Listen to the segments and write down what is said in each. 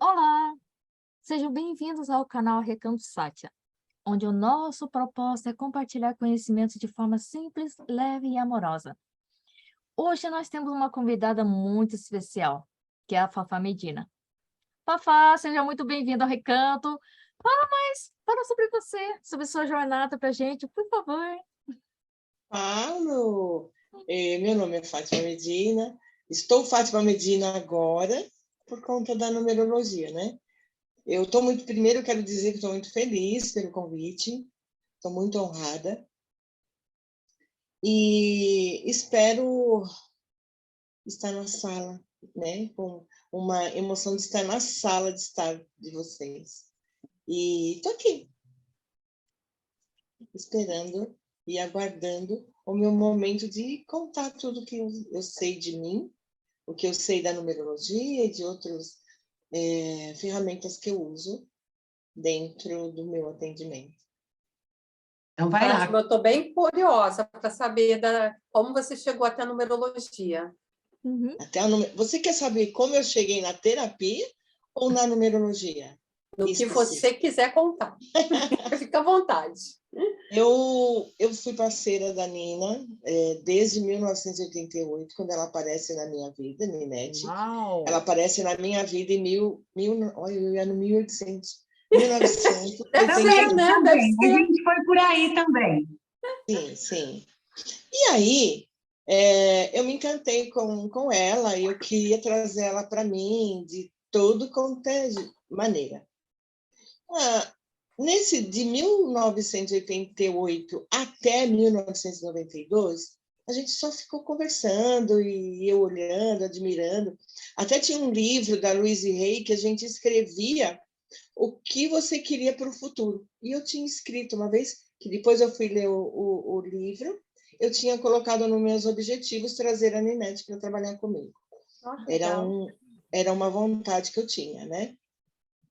Olá, sejam bem-vindos ao canal Recanto Sátia, onde o nosso propósito é compartilhar conhecimentos de forma simples, leve e amorosa. Hoje nós temos uma convidada muito especial, que é a Fafá Medina. Fafá, seja muito bem-vinda ao Recanto. Fala sobre você, sobre sua jornada para a gente, por favor. Falo! Meu nome é Fátima Medina. Estou Fátima Medina agora por conta da numerologia, né? Primeiro eu quero dizer que estou muito feliz pelo convite, estou muito honrada e espero estar na sala, né? Com uma emoção de estar na sala de estar de vocês. E estou aqui, esperando e aguardando o meu momento de contar tudo que eu sei de mim, o que eu sei da numerologia e de outras ferramentas que eu uso dentro do meu atendimento. Então, vai lá. Fátima, eu estou bem curiosa para saber como você chegou até a numerologia. Você quer saber como eu cheguei na terapia ou na numerologia? No que você quiser contar. Fica à vontade. Eu fui parceira da Nina desde 1988, quando ela aparece na minha vida, Ninete. Uau! Ela aparece na minha vida em 1800. 1900. Deve ser, né? Deve ser. A gente foi por aí também. Sim, sim. E aí, eu me encantei com ela e eu queria trazer ela para mim de todo quanto é maneira. De 1988 até 1992, a gente só ficou conversando e eu olhando, admirando. Até tinha um livro da Louise Hay que a gente escrevia o que você queria para o futuro. E eu tinha escrito uma vez, que depois eu fui ler o livro, eu tinha colocado nos meus objetivos trazer a Ninete para trabalhar comigo. Era uma vontade que eu tinha, né?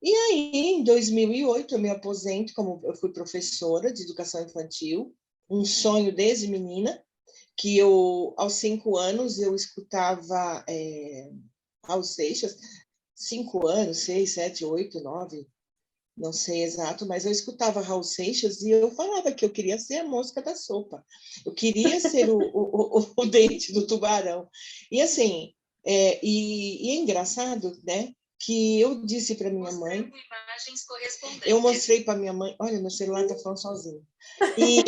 E aí, em 2008, eu me aposento, como eu fui professora de educação infantil, um sonho desde menina, que aos 5 anos, eu escutava Raul Seixas, 5 anos, 6, 7, 8, 9, não sei exato, mas eu escutava Raul Seixas e eu falava que eu queria ser a mosca da sopa, eu queria ser o dente do tubarão. E assim, é engraçado, né? Que eu disse para minha mãe, eu mostrei para minha mãe, olha, meu celular está falando sozinho, e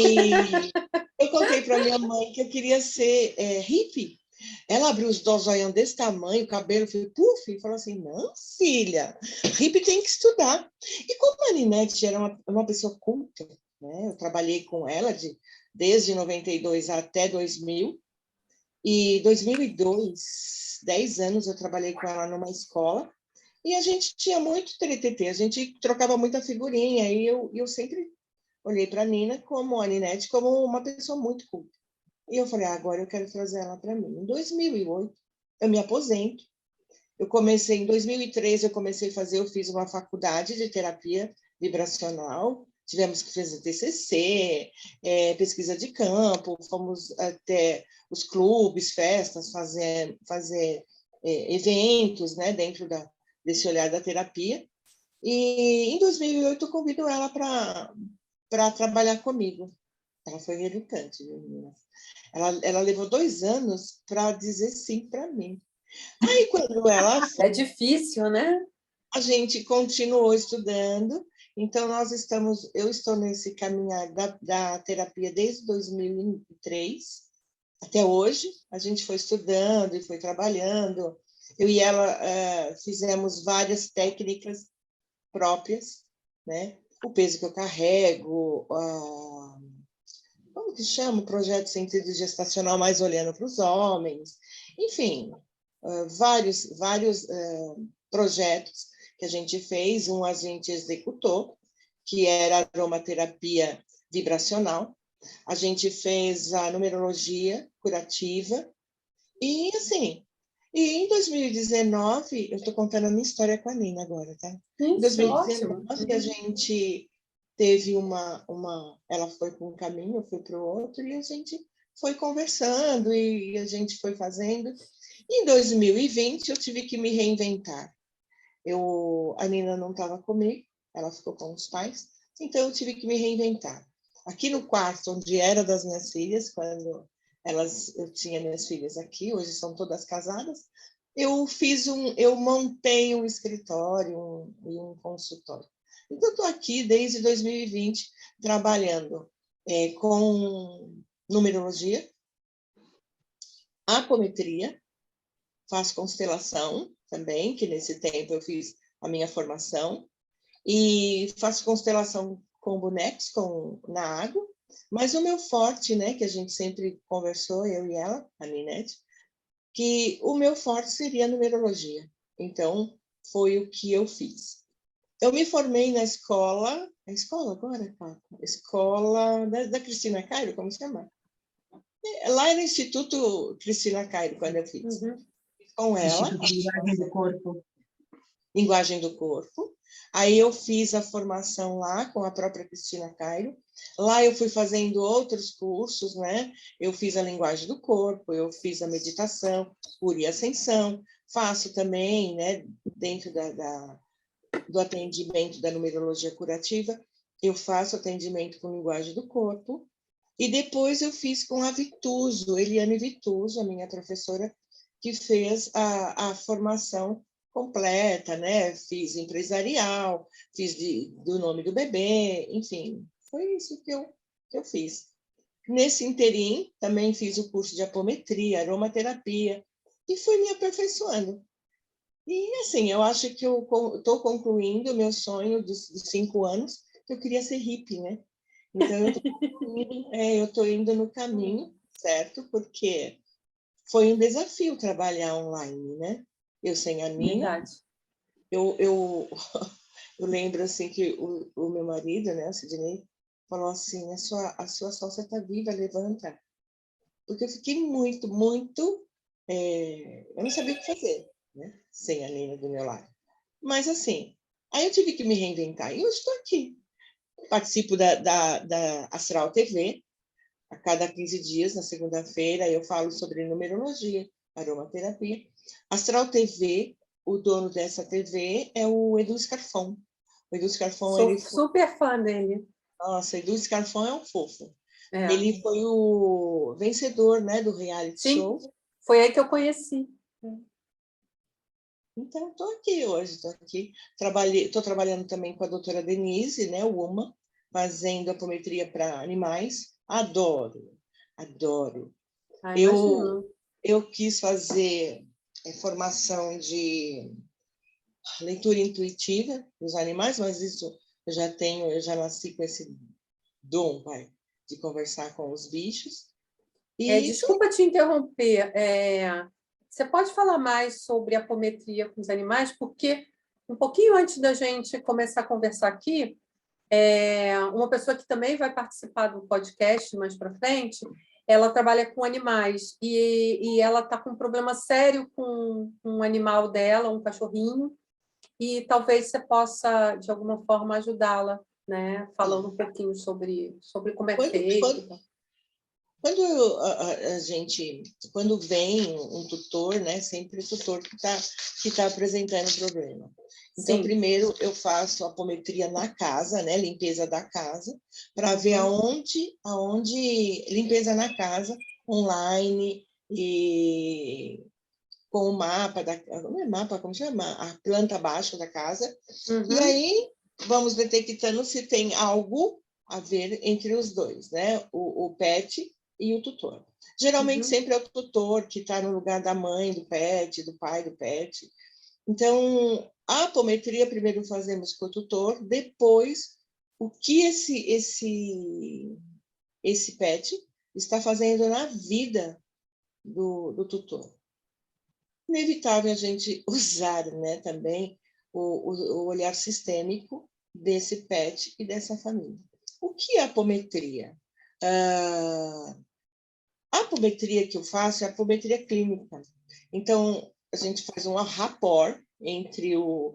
eu contei para minha mãe que eu queria ser hippie. Ela abriu os dois olhos desse tamanho, o cabelo foi puf, e falou assim, não, filha, hippie tem que estudar. E como a Ninete era uma pessoa culta, né? Eu trabalhei com ela desde 92 até 2000, e 2002, 10 anos eu trabalhei com ela numa escola, e a gente tinha muito TTT, a gente trocava muita figurinha, e eu sempre olhei para a Nina, como a Ninete, como uma pessoa muito culta. E eu falei, agora eu quero trazer ela para mim. Em 2008, eu me aposento. Em 2013, eu fiz uma faculdade de terapia vibracional, tivemos que fazer TCC, pesquisa de campo, fomos até os clubes, festas, fazer eventos, né, dentro desse olhar da terapia. E em 2008 eu convido ela para trabalhar comigo. Ela foi relutante, menina. Ela levou 2 anos para dizer sim para mim. Aí quando ela foi, É difícil, né? a gente continuou estudando. Então eu estou nesse caminhar da terapia desde 2003 até hoje. A gente foi estudando e foi trabalhando. Eu e ela fizemos várias técnicas próprias, né? O peso que eu carrego, como que chama? O projeto sentido gestacional, mais olhando para os homens. Enfim, vários projetos que a gente fez. Um a gente executou, que era a aromaterapia vibracional. A gente fez a numerologia curativa. E, assim, em 2019, eu estou contando a minha história com a Nina agora, tá? Em 2019, a gente teve ela foi para um caminho, eu fui para o outro, e a gente foi conversando, e a gente foi fazendo. Em 2020, eu tive que me reinventar. a Nina não estava comigo, ela ficou com os pais, então eu tive que me reinventar. Aqui no quarto, onde era das minhas filhas, quando eu tinha minhas filhas aqui, hoje são todas casadas, eu montei um escritório e um consultório. Então, estou aqui desde 2020, trabalhando com numerologia, apometria, faço constelação também, que nesse tempo eu fiz a minha formação, e faço constelação com bonecos, na água, mas o meu forte, né, que a gente sempre conversou, eu e ela, a Ninete, que o meu forte seria a numerologia. Então, foi o que eu fiz. Eu me formei na escola... A escola agora, Paco? Escola da Cristina Cairo, como se chama? Lá era o Instituto Cristina Cairo, quando eu fiz. Uhum. Com ela. Instituto de Linguagem do Corpo. Linguagem do Corpo. Aí eu fiz a formação lá com a própria Cristina Cairo. Lá eu fui fazendo outros cursos, né? Eu fiz a linguagem do corpo, eu fiz a meditação, cura e ascensão. Faço também, né, dentro do atendimento da numerologia curativa, eu faço atendimento com linguagem do corpo. E depois eu fiz com a Vituso, Eliane Vituso, a minha professora, que fez a formação completa, né? Fiz empresarial, fiz do nome do bebê, enfim, foi isso que eu fiz. Nesse interim, também fiz o curso de apometria, aromaterapia, e fui me aperfeiçoando. E, assim, eu acho que eu estou concluindo o meu sonho dos 5 anos, que eu queria ser hippie, né? Então, eu estou indo no caminho, certo? Porque foi um desafio trabalhar online, né? Eu sem a Nina, Verdade. eu lembro assim que o meu marido, né, o Sidney, falou assim, a sua sócia está viva, levanta. Porque eu fiquei muito, muito... eu não sabia o que fazer, né? Sem a Nina do meu lado. Mas assim, aí eu tive que me reinventar. E eu estou aqui. Participo da Astral TV, a cada 15 dias, na segunda-feira, eu falo sobre numerologia, aromaterapia. Astral TV, o dono dessa TV é o Edu Scarfon. O Edu Scarfon, Sou super fã dele. Nossa, Edu Scarfon é um fofo. É. Ele foi o vencedor, né, do reality Sim, show. foi aí que eu conheci. Então, estou aqui hoje, estou aqui. Estou trabalhando também com a doutora Denise, né, Uma, fazendo apometria para animais. Adoro, adoro. Ah, Eu, imagino. eu quis fazer formação de leitura intuitiva dos animais, mas isso eu já nasci com esse dom, de conversar com os bichos. E Desculpa te interromper. Você pode falar mais sobre apometria com os animais? Porque um pouquinho antes da gente começar a conversar aqui, uma pessoa que também vai participar do podcast mais para frente, ela trabalha com animais e ela está com um problema sério com um animal dela, um cachorrinho, e talvez você possa, de alguma forma, ajudá-la, né? Falando um pouquinho sobre como é feito. Quando vem um tutor, né, sempre o tutor que tá apresentando o problema. Então, Sim. primeiro eu faço apometria na casa, né, limpeza da casa, para ver aonde limpeza na casa, online, e com o mapa, não é mapa, como chama? A planta baixa da casa. Uhum. E aí vamos detectando se tem algo a ver entre os dois, né? O pet e o tutor. Geralmente sempre é o tutor que está no lugar da mãe do pet, do pai do pet. Então, a apometria primeiro fazemos com o tutor, depois o que esse pet está fazendo na vida do tutor. Inevitável a gente usar, né, também o olhar sistêmico desse pet e dessa família. O que é a apometria? A apometria que eu faço é a apometria clínica. Então, a gente faz um rapport entre o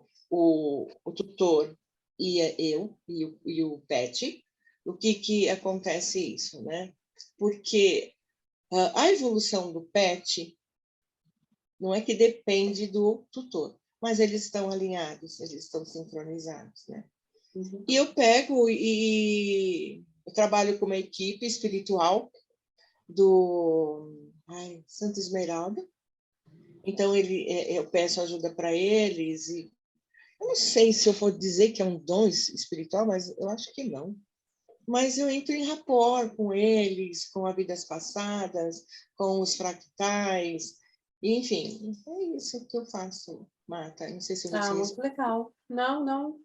tutor e eu e o pet. O que acontece isso, né? Porque a evolução do pet não é que depende do tutor, mas eles estão alinhados, eles estão sincronizados, né? Uhum. E eu pego e eu trabalho com uma equipe espiritual do Santa Esmeralda. Então, eu peço ajuda para eles. E eu não sei se eu vou dizer que é um dom espiritual, mas eu acho que não. Mas eu entro em rapport com eles, com as vidas passadas, com os fractais. Enfim, é isso que eu faço, Marta. Não sei se você... Muito legal. Não,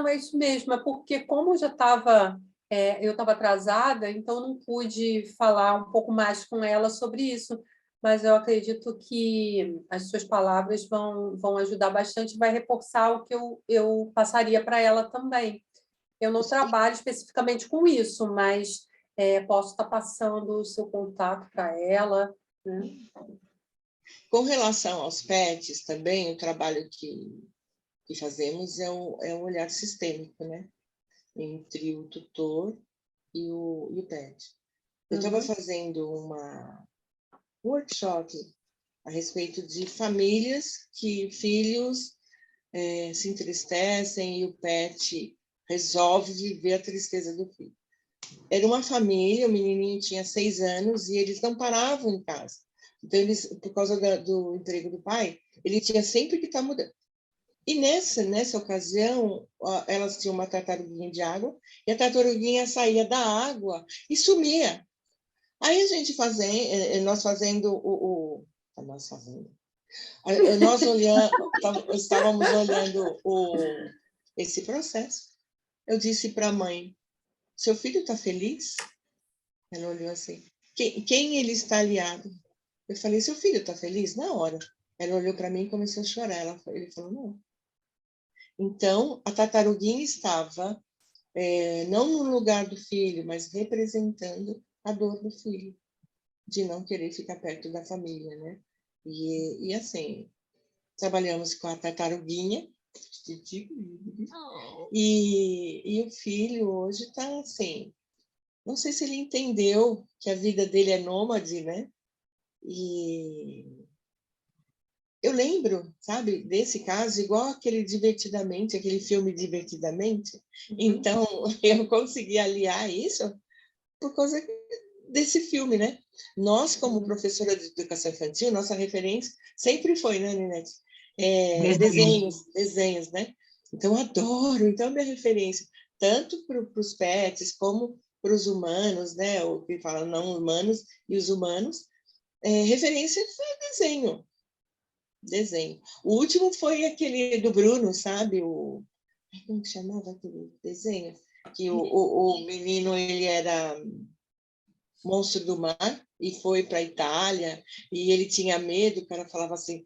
é isso mesmo. É porque como eu já estava... eu estava atrasada, então não pude falar um pouco mais com ela sobre isso. Mas eu acredito que as suas palavras vão ajudar bastante, vai reforçar o que eu passaria para ela também. Eu não trabalho especificamente com isso, mas posso estar passando o seu contato para ela, né? Com relação aos pets também, o trabalho que fazemos é um olhar sistêmico, né? Entre o tutor e o pet. Eu estava fazendo um workshop a respeito de famílias que filhos se entristecem e o pet resolve viver a tristeza do filho. Era uma família, o menininho tinha 6 anos e eles não paravam em casa. Então, por causa do emprego do pai, ele tinha sempre que estar mudando. E nessa ocasião, elas tinham uma tartaruguinha de água, e a tartaruguinha saía da água e sumia. Aí a gente estávamos olhando esse processo. Eu disse para a mãe, seu filho está feliz? Ela olhou assim, quem ele está aliado? Eu falei, seu filho está feliz? Na hora. Ela olhou para mim e começou a chorar. Ele falou, não. Então, a tartaruguinha estava, não no lugar do filho, mas representando a dor do filho, de não querer ficar perto da família, né? E assim, trabalhamos com a tartaruguinha, e o filho hoje está assim, não sei se ele entendeu que a vida dele é nômade, né? E eu lembro, sabe, desse caso, igual aquele Divertidamente, aquele filme Divertidamente. Então, eu consegui aliar isso por causa desse filme, né? Nós, como professora de educação infantil, nossa referência sempre foi, né, Ninete? Desenhos, né? Então, eu adoro. Então, minha referência, tanto para os pets como para os humanos, né? O que fala não humanos e os humanos, referência foi desenho. O último foi aquele do Bruno, sabe? Como que chamava aquele desenho? Que o menino, ele era monstro do mar e foi para a Itália e ele tinha medo, o cara falava assim,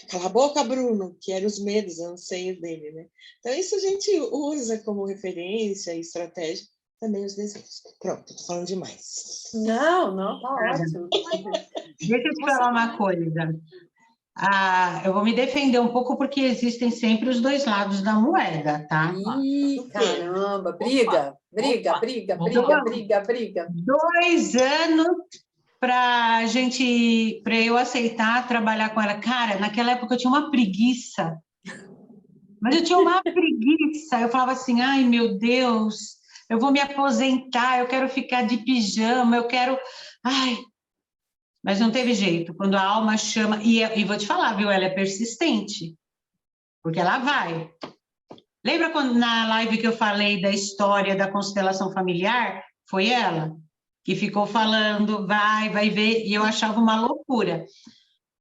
cala a boca, Bruno, que eram os medos, anseios dele, né? Então, isso a gente usa como referência e estratégia também os desenhos. Pronto, estou falando demais. Não, tá ótimo. Deixa eu te falar uma coisa. Eu vou me defender um pouco porque existem sempre os dois lados da moeda, tá? Ih, caramba, briga. 2 anos para eu aceitar trabalhar com ela. Cara, naquela época eu tinha uma preguiça. Mas eu tinha uma preguiça. Eu falava assim, ai, meu Deus, eu vou me aposentar, eu quero ficar de pijama, eu quero... Ai... Mas não teve jeito. Quando a alma chama... E vou te falar, viu? Ela é persistente. Porque ela vai. Lembra quando na live que eu falei da história da constelação familiar? Foi ela que ficou falando, vai ver. E eu achava uma loucura.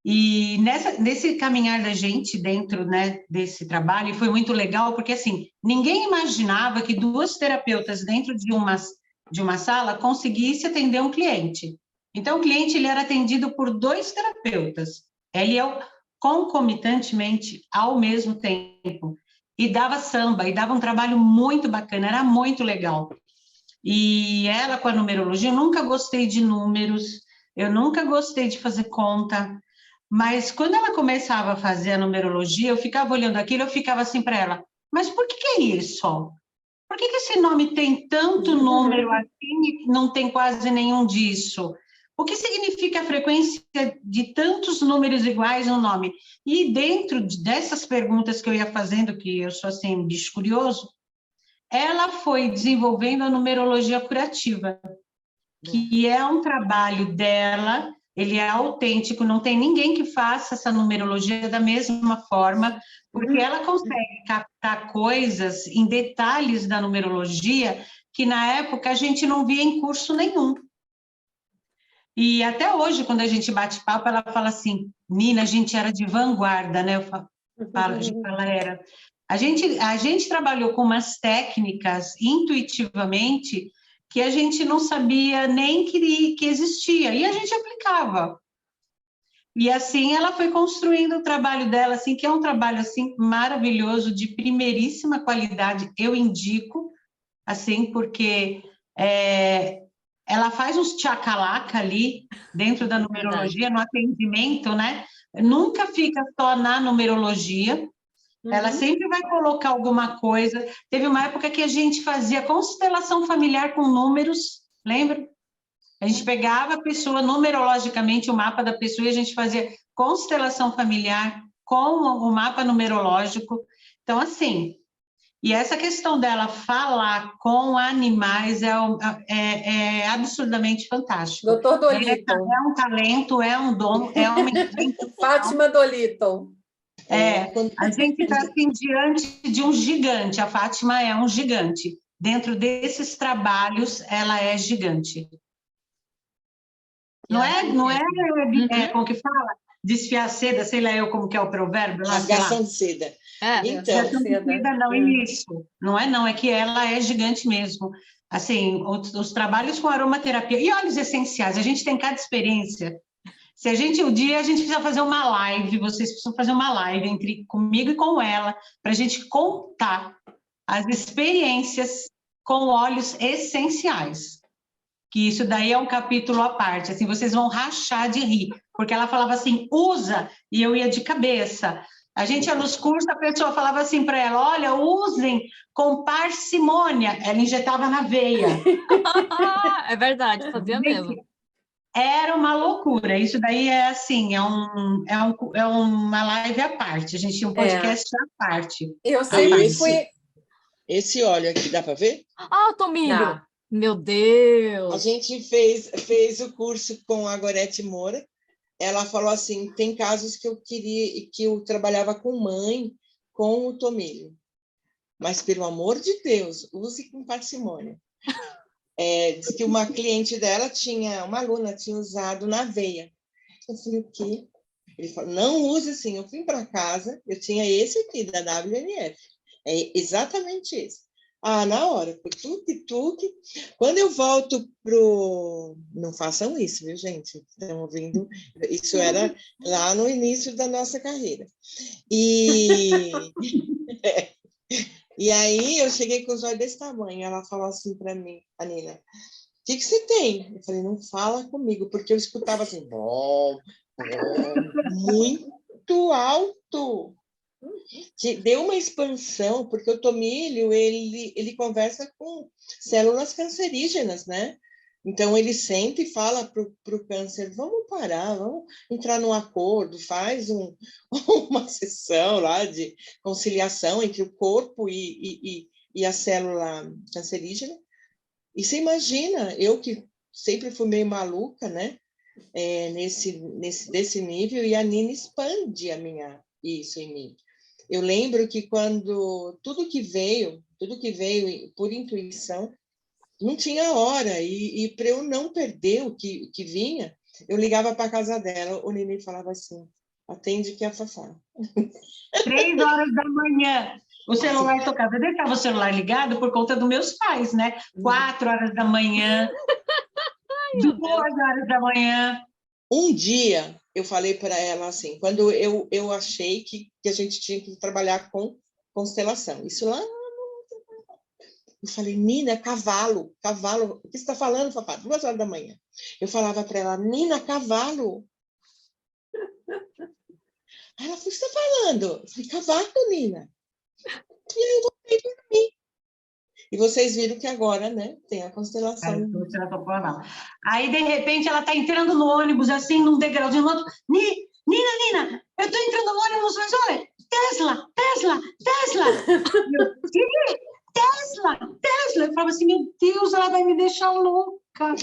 E nesse caminhar da gente dentro, né, desse trabalho, foi muito legal, porque assim, ninguém imaginava que 2 terapeutas dentro de uma sala conseguisse atender um cliente. Então, o cliente ele era atendido por 2 terapeutas, ele e eu, concomitantemente, ao mesmo tempo, e dava samba, e dava um trabalho muito bacana, era muito legal. E ela, com a numerologia, eu nunca gostei de números, eu nunca gostei de fazer conta, mas quando ela começava a fazer a numerologia, eu ficava olhando aquilo, eu ficava assim para ela, mas por que é isso? Por que esse nome tem tanto número assim e não tem quase nenhum disso? O que significa a frequência de tantos números iguais no nome? E dentro dessas perguntas que eu ia fazendo, que eu sou assim, bicho curioso, ela foi desenvolvendo a numerologia curativa, que é um trabalho dela, ele é autêntico, não tem ninguém que faça essa numerologia da mesma forma, porque ela consegue captar coisas em detalhes da numerologia que na época a gente não via em curso nenhum. E até hoje, quando a gente bate papo, ela fala assim, Nina, a gente era de vanguarda, né? A gente fala, era. A gente trabalhou com umas técnicas intuitivamente que a gente não sabia nem que existia, e a gente aplicava. E assim ela foi construindo o trabalho dela, assim, que é um trabalho assim maravilhoso, de primeiríssima qualidade, eu indico, assim, porque ela faz uns tchacalaca ali dentro da numerologia, no atendimento, né? Nunca fica só na numerologia, ela sempre vai colocar alguma coisa. Teve uma época que a gente fazia constelação familiar com números, lembra? A gente pegava a pessoa numerologicamente, o mapa da pessoa, e a gente fazia constelação familiar com o mapa numerológico. Então, assim, e essa questão dela falar com animais é absurdamente fantástico. Doutor Dolittle. É um talento, é um dom, é uma Fátima Dolittle. A gente está assim, diante de um gigante. A Fátima é um gigante. Dentro desses trabalhos, ela é gigante. Não é como que fala? Desfiar seda, sei lá eu como que é o provérbio lá, rasgação de seda. Então, não, isso. Não, é que ela é gigante mesmo. Assim, os trabalhos com aromaterapia e óleos essenciais, a gente tem cada experiência. Se a gente, um dia a gente precisa fazer uma live, vocês precisam fazer uma live entre comigo e com ela, para a gente contar as experiências com óleos essenciais. Que isso daí é um capítulo à parte, assim, vocês vão rachar de rir, porque ela falava assim, usa, e eu ia de cabeça. A gente ia nos cursos, a pessoa falava assim para ela, olha, usem com parcimônia. Ela injetava na veia. É verdade, fazia mesmo. Era uma loucura. Isso daí é assim, é uma live à parte. A gente tinha um podcast à parte. Eu sempre fui... Esse óleo aqui, dá para ver? Ah, tomilho! Meu Deus! A gente fez o curso com a Gorete Moura. Ela falou assim, tem casos que eu trabalhava com mãe, com o tomilho. Mas, pelo amor de Deus, use com parcimônia. Diz que uma cliente dela uma aluna tinha usado na veia. Eu falei, o quê? Ele falou, não use assim. Eu fui para casa, eu tinha esse aqui, da WNF. É exatamente esse. Na hora, foi tuque. Quando eu volto pro... Não façam isso, viu, gente? Estão ouvindo? Isso era lá no início da nossa carreira. E aí eu cheguei com os olhos desse tamanho. Ela falou assim para mim, a Nina, o que você tem? Eu falei, não fala comigo, porque eu escutava assim, muito alto. Deu uma expansão, porque o tomilho, ele conversa com células cancerígenas, né? Então, ele sente e fala para o câncer, vamos parar, vamos entrar num acordo, faz uma sessão lá de conciliação entre o corpo e a célula cancerígena. E você imagina, eu que sempre fui meio maluca, né? Desse nível, e a Nina expande isso em mim. Eu lembro que quando tudo que veio por intuição, não tinha hora, e para eu não perder o que vinha, eu ligava para a casa dela, o Nini falava assim, atende que é a Fafá. 3 horas da manhã, o celular tocava. Eu deixava o celular ligado por conta dos meus pais, né? 4 horas da manhã, 2 horas da manhã. Um dia, eu falei para ela assim, quando eu achei que a gente tinha que trabalhar com constelação, isso lá. Eu falei, Nina, cavalo. O que você está falando, Fafá? 2 horas da manhã. Eu falava para ela, Nina, cavalo. Aí ela falou, o que você está falando? Eu falei, cavalo, Nina. E aí eu voltei a dormir. E vocês viram que agora, né, tem a Aí, constelação. Aí, de repente, ela tá entrando no ônibus, assim, num degrauzinho no outro. Nina, eu tô entrando no ônibus, mas olha, Tesla. E eu, "Sim, Tesla. Eu falava assim, meu Deus, ela vai me deixar louca. Aí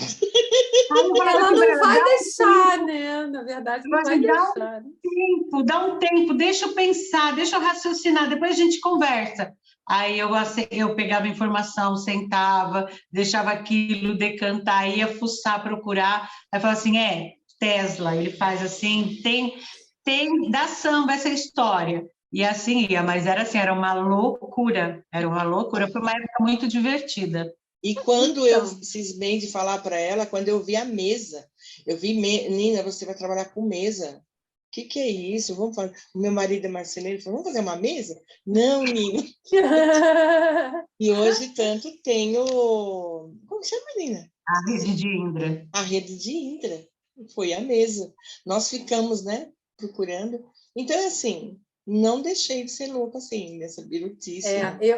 eu falava Ela assim para não ela, vai dá deixar, né? Na verdade, eu não falava vai assim, deixar. dá um tempo, deixa eu pensar, deixa eu raciocinar, depois a gente conversa. Aí eu pegava informação, sentava, deixava aquilo decantar, ia fuçar, procurar. Aí falava assim, Tesla, ele faz assim, dá samba essa história. E assim ia, mas era assim, era uma loucura, foi uma época muito divertida. E quando eu Então. cismei de falar para ela, quando eu vi a mesa, eu vi, Nina, você vai trabalhar com mesa. O que é isso? Vamos fazer. O meu marido é marceneiro, ele falou, vamos fazer uma mesa? Não, Nina. E hoje tanto tenho... Como chama, Nina? A rede de Indra. A rede de Indra. Foi a mesa. Nós ficamos, né, procurando. Então, é assim, não deixei de ser louca assim, nessa birutice.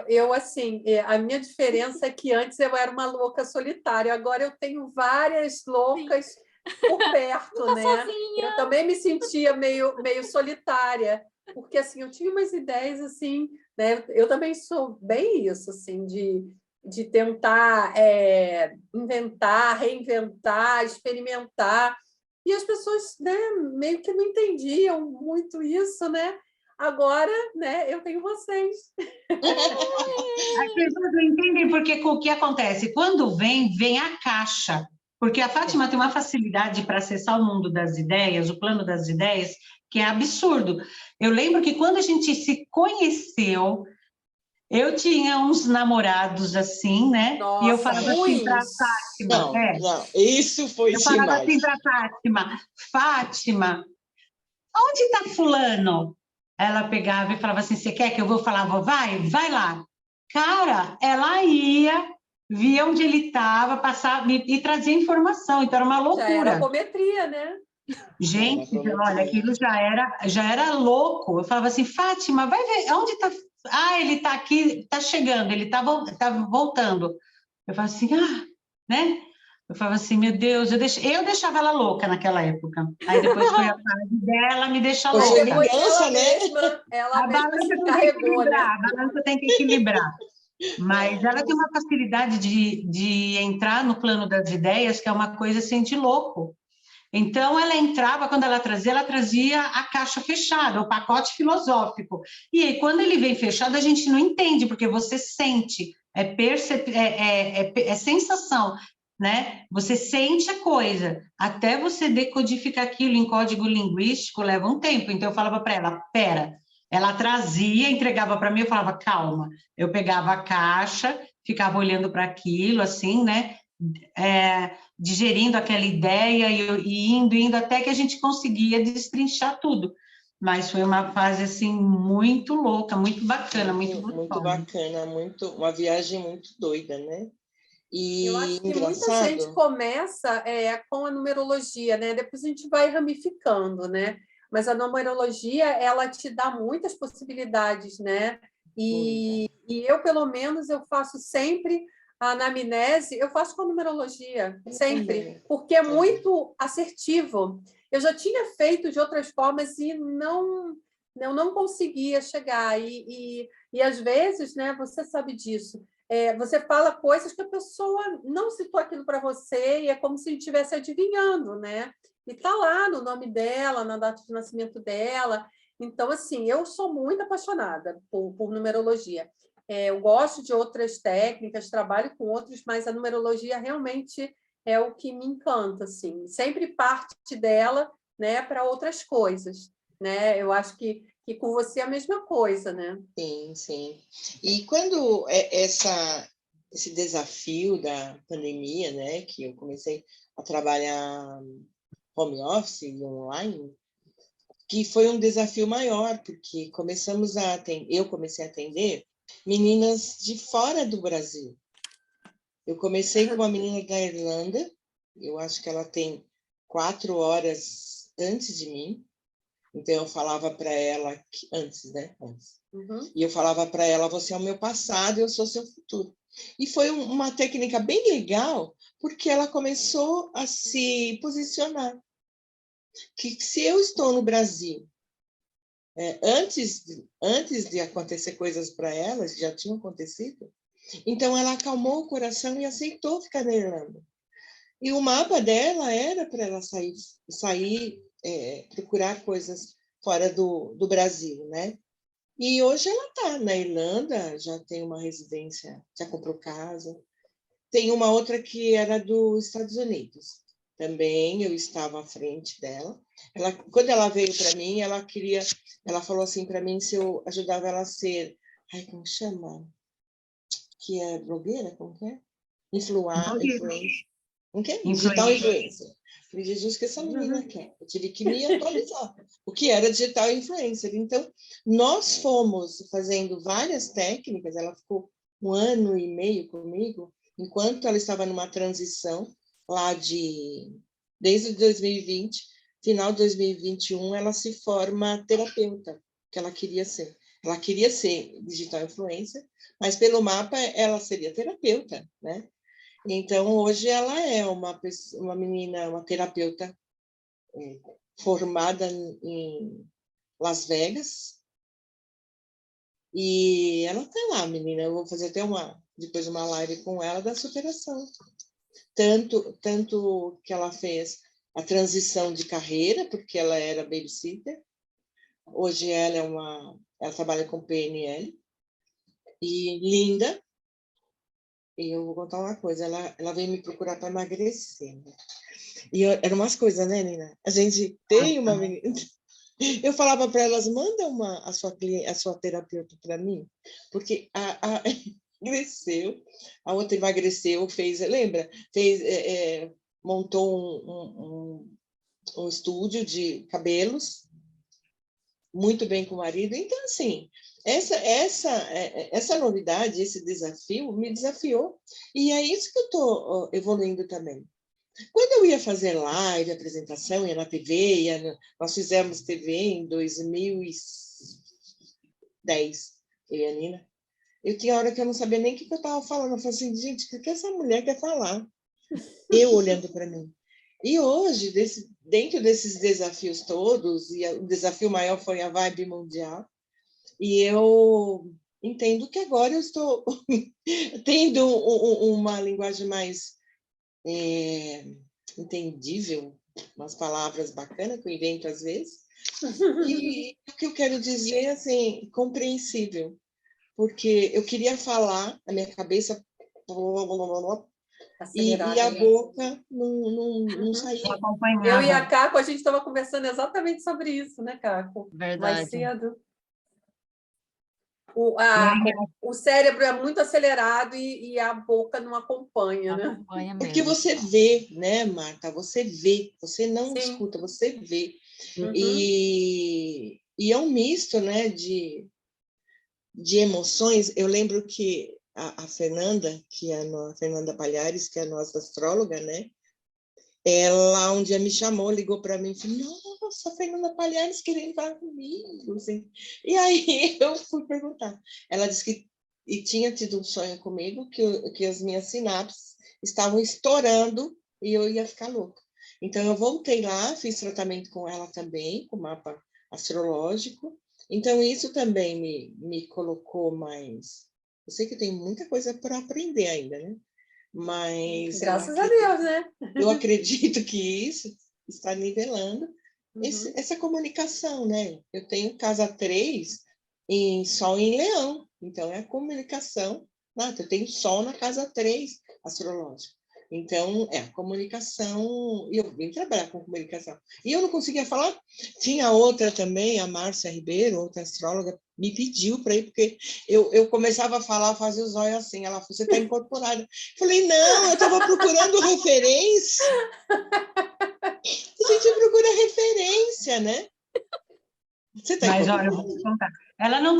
Eu assim, a minha diferença é que antes eu era uma louca solitária, agora eu tenho várias loucas por perto, Tá né? sozinha. Eu também me sentia meio solitária, porque assim, eu tinha umas ideias assim, né? Eu também sou bem isso, assim, de tentar inventar, reinventar, experimentar. E as pessoas, né, meio que não entendiam muito isso, né? Agora, né, eu tenho vocês. As pessoas não entendem porque o que acontece? Quando vem a caixa. Porque a Fátima tem uma facilidade para acessar o mundo das ideias, o plano das ideias, que é absurdo. Eu lembro que quando a gente se conheceu, eu tinha uns namorados assim, né? E eu Nossa, falava assim para a ruins. Fátima, Não, isso foi eu falava demais. assim para a Fátima, onde está fulano? Ela pegava e falava assim, você quer que eu vou falar? Vai lá. Cara, ela ia, via onde ele estava, passava e trazia informação, então era uma Já era loucura. apometria, né? Gente, olha, aquilo já era louco. Eu falava assim, Fátima, vai ver, onde está? Ah, ele está aqui, está chegando, ele está voltando. Eu falava assim, né? Eu falava assim, meu Deus, eu deixava ela louca naquela época. Aí depois foi a fase dela me deixar Foi Aí louca. depois vingança, né? ela A mesma balança se tem que carregou, né? equilibrar, a balança tem que equilibrar. Mas ela tem uma facilidade de entrar no plano das ideias, que é uma coisa assim de louco. Então, ela entrava, quando ela trazia a caixa fechada, o pacote filosófico. E aí, quando ele vem fechado, a gente não entende, porque você sente, é sensação, né? Você sente a coisa. Até você decodificar aquilo em código linguístico leva um tempo. Então, eu falava para ela, pera. Ela trazia, entregava para mim, eu falava, calma. Eu pegava a caixa, ficava olhando para aquilo, assim, né? Digerindo aquela ideia e indo, até que a gente conseguia destrinchar tudo. Mas foi uma fase, assim, muito louca, muito bacana, muito Muito gostosa. bacana, uma viagem muito doida, né? Eu E acho que muita gente engraçado, começa com a numerologia, né? Depois a gente vai ramificando, né? Mas a numerologia, ela te dá muitas possibilidades, né? E eu, pelo menos, eu faço sempre a anamnese, eu faço com a numerologia, sempre, porque é muito assertivo. Eu já tinha feito de outras formas e eu não conseguia chegar. E às vezes, né, você sabe disso, você fala coisas que a pessoa não citou aquilo para você e é como se estivesse adivinhando, né? E está lá no nome dela, na data de nascimento dela. Então, assim, eu sou muito apaixonada por numerologia. Eu gosto de outras técnicas, trabalho com outras, mas a numerologia realmente é o que me encanta, assim. Sempre parte dela, né, para outras coisas, né? Eu acho que com você é a mesma coisa, né? sim, sim. E quando esse desafio da pandemia, né, que eu comecei a trabalhar home office e online, que foi um desafio maior, porque eu comecei a atender meninas de fora do Brasil. Eu comecei com uma menina da Irlanda, eu acho que ela tem 4 horas antes de mim, Então, eu falava para ela, antes, né? Antes. Uhum. E eu falava para ela, você é o meu passado e eu sou seu futuro. E foi uma técnica bem legal, porque ela começou a se posicionar. Que se eu estou no Brasil, antes de acontecer coisas para ela, já tinham acontecido, então ela acalmou o coração e aceitou ficar na Irlanda. E o mapa dela era para ela sair procurar coisas fora do Brasil, né? E hoje ela está na Irlanda, já tem uma residência, já comprou casa. Tem uma outra que era dos Estados Unidos. Também eu estava à frente dela. Quando ela veio para mim, ela falou assim para mim se eu ajudava ela a ser, como chama? Que é blogueira, como que é? Influencer. O quê? Digital influencer. Falei, Jesus, que essa menina quer? Eu tive que me atualizar. O que era digital influencer? Então, nós fomos fazendo várias técnicas, ela ficou 1 ano e meio comigo, enquanto ela estava numa transição lá desde 2020, final de 2021, ela se forma terapeuta, que ela queria ser. Ela queria ser digital influencer, mas pelo mapa ela seria terapeuta, né? Então, hoje ela é uma menina, uma terapeuta formada em Las Vegas. E ela está lá, menina. Eu vou fazer até depois uma live com ela da superação. Tanto que ela fez a transição de carreira, porque ela era babysitter. Hoje ela trabalha com PNL. E linda. E eu vou contar uma coisa, ela veio me procurar para emagrecer. Né? E eram umas coisas, né, Nina? A gente tem uma menina... Eu falava para elas, manda a sua terapeuta para mim, porque a emagreceu, a outra emagreceu, lembra? Montou um estúdio de cabelos, muito bem com o marido. Então, assim, essa novidade, esse desafio, me desafiou. E é isso que eu estou evoluindo também. Quando eu ia fazer live, apresentação, ia na TV, nós fizemos TV em 2010, eu e a Nina. Eu tinha hora que eu não sabia nem o que eu estava falando. Eu falei assim, gente, o que essa mulher quer falar? Eu olhando para mim. E hoje, dentro desses desafios todos, e o desafio maior foi a vibe mundial, e eu entendo que agora eu estou tendo uma linguagem mais entendível, umas palavras bacanas que eu invento às vezes, e o que eu quero dizer, assim, compreensível, porque eu queria falar, a minha cabeça e a boca não saía. Eu e a Caco, a gente estava conversando exatamente sobre isso, né, Caco? Verdade. Mais cedo. O cérebro é muito acelerado e a boca não acompanha, né? Acompanha mesmo. Porque você vê, né, Marta? Você vê, você não Sim. escuta, você vê. Uhum. E é um misto, né, de emoções. Eu lembro que a Fernanda, a Fernanda Palhares, que é a nossa astróloga, né? Ela um dia me chamou, ligou para mim e falou, nossa, a Fernanda Palhares querendo falar comigo. Assim. E aí eu fui perguntar. Ela disse que tinha tido um sonho comigo, que as minhas sinapses estavam estourando e eu ia ficar louca. Então eu voltei lá, fiz tratamento com ela também, com mapa astrológico. Então isso também me colocou mais... Eu sei que tem muita coisa para aprender ainda, né? Mas graças a Deus, né? Eu acredito que isso está nivelando essa comunicação, né? Eu tenho casa 3 em Sol em Leão, então é a comunicação. Eu tenho Sol na casa 3 astrológica. Então, é a comunicação, e eu vim trabalhar com comunicação. E eu não conseguia falar. Tinha outra também, a Márcia Ribeiro, outra astróloga, me pediu para ir, porque eu começava a falar, fazia os olhos assim. Ela falou, você está incorporada. Falei, não, eu estava procurando referência. A gente procura referência, né? Você está Mas, olha, eu vou te contar. Ela não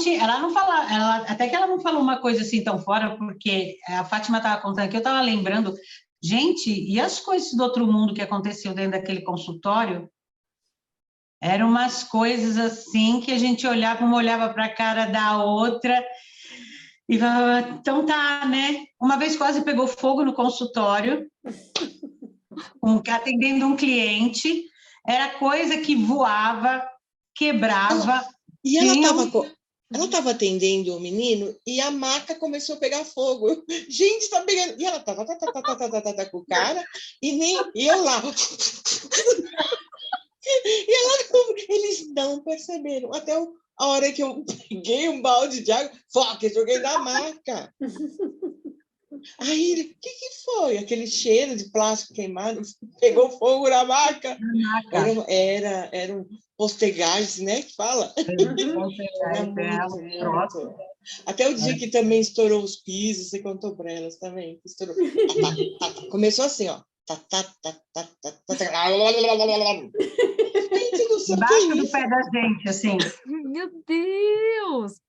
fala, até que ela não falou uma coisa assim tão fora, porque a Fátima estava contando que eu estava lembrando, gente, e as coisas do outro mundo que aconteceu dentro daquele consultório? Eram umas coisas assim que a gente olhava, uma olhava para a cara da outra e falava, então tá, né? Uma vez quase pegou fogo no consultório, atendendo um cliente, era coisa que voava, quebrava. E ela estava atendendo o menino e a maca começou a pegar fogo. Gente, está pegando. E ela com o cara e eu lá. E eles não perceberam. Até a hora que eu peguei um balde de água, foca, joguei na maca. Aí ele, o que foi? Aquele cheiro de plástico queimado, pegou fogo na maca. Era um postegás, né? Que fala. Era muito. Até o dia que também estourou os pisos, você contou para elas também. Estourou. Começou assim, ó. Embaixo do pé da gente, assim. Meu Deus!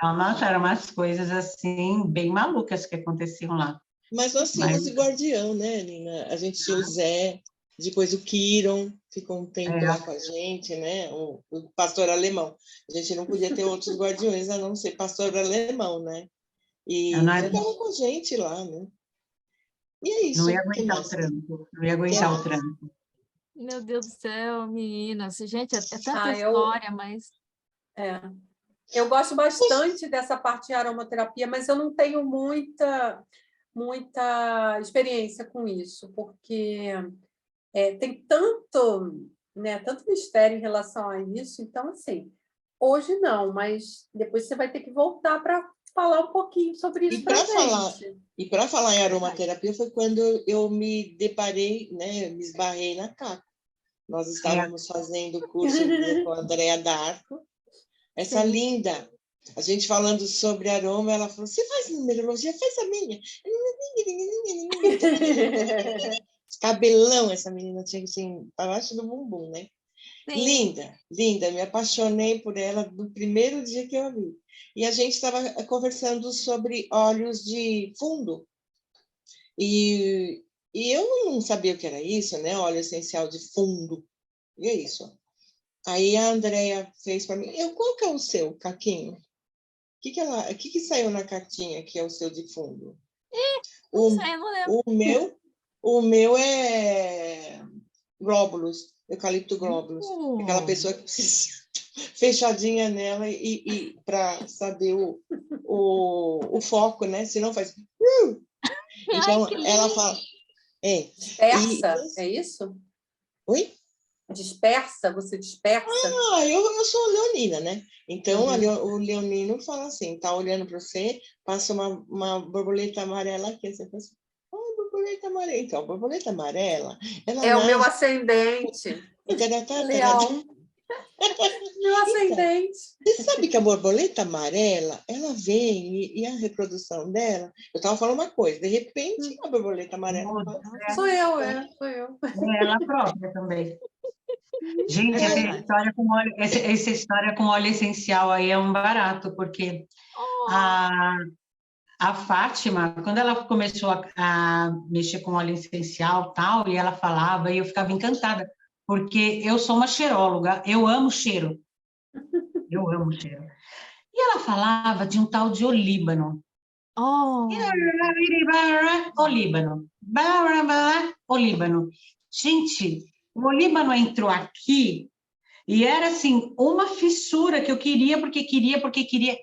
Nossa, eram umas coisas assim, bem malucas que aconteciam lá. Mas nós tínhamos o guardião, né, Nina? A gente tinha o Zé, depois o Kiron, ficou um tempo lá com a gente, né? O pastor alemão. A gente não podia ter outros guardiões a não ser pastor alemão, né? E ficava com a gente lá, né? E é isso. Não ia aguentar o trampo. Não ia aguentar o trampo. Meu Deus do céu, meninas. Gente, é tanta história, mas... Eu gosto bastante dessa parte de aromaterapia, mas eu não tenho muita experiência com isso, porque tem tanto, né, tanto mistério em relação a isso. Então, assim, hoje não, mas depois você vai ter que voltar para falar um pouquinho sobre isso para gente. E para falar em aromaterapia foi quando eu me deparei, né, me esbarrei na Caco. Nós estávamos fazendo o curso com a Andréa D'Arco, essa linda, a gente falando sobre aroma, ela falou, você faz numerologia? Faz a minha. Cabelão, essa menina tinha assim, abaixo do bumbum, né? Sim. Linda, linda, me apaixonei por ela no primeiro dia que eu a vi. E a gente estava conversando sobre óleos de fundo. E eu não sabia o que era isso, né? Óleo essencial de fundo. E é isso. Aí a Andrea fez para mim, qual que é o seu, Caquinho? O que saiu na cartinha que é o seu de fundo? Não sei, não lembro. O meu é glóbulos, eucalipto glóbulos. Aquela pessoa que precisa fechadinha nela e para saber o foco, né? Senão faz... Então, ela fala... Dispersa, é isso? Oi? Dispersa? Você dispersa? Eu sou leonina, né? Então, o leonino fala assim, tá olhando para você, passa uma borboleta amarela aqui, você fala assim, borboleta amarela. Então, a borboleta amarela... Ela o meu ascendente. Leão. Meu ascendente. Você sabe que a borboleta amarela, ela vem e a reprodução dela... Eu estava falando uma coisa, de repente, a borboleta amarela... Sou eu. Ela própria também. Gente, essa história com óleo essencial aí é um barato, porque a Fátima, quando ela começou a mexer com óleo essencial tal, e ela falava, e eu ficava encantada, porque eu sou uma cheiróloga, eu amo cheiro. Eu amo cheiro. E ela falava de um tal de olíbano. Olíbano. Gente, o olíbano entrou aqui e era assim, uma fissura que eu queria, porque queria,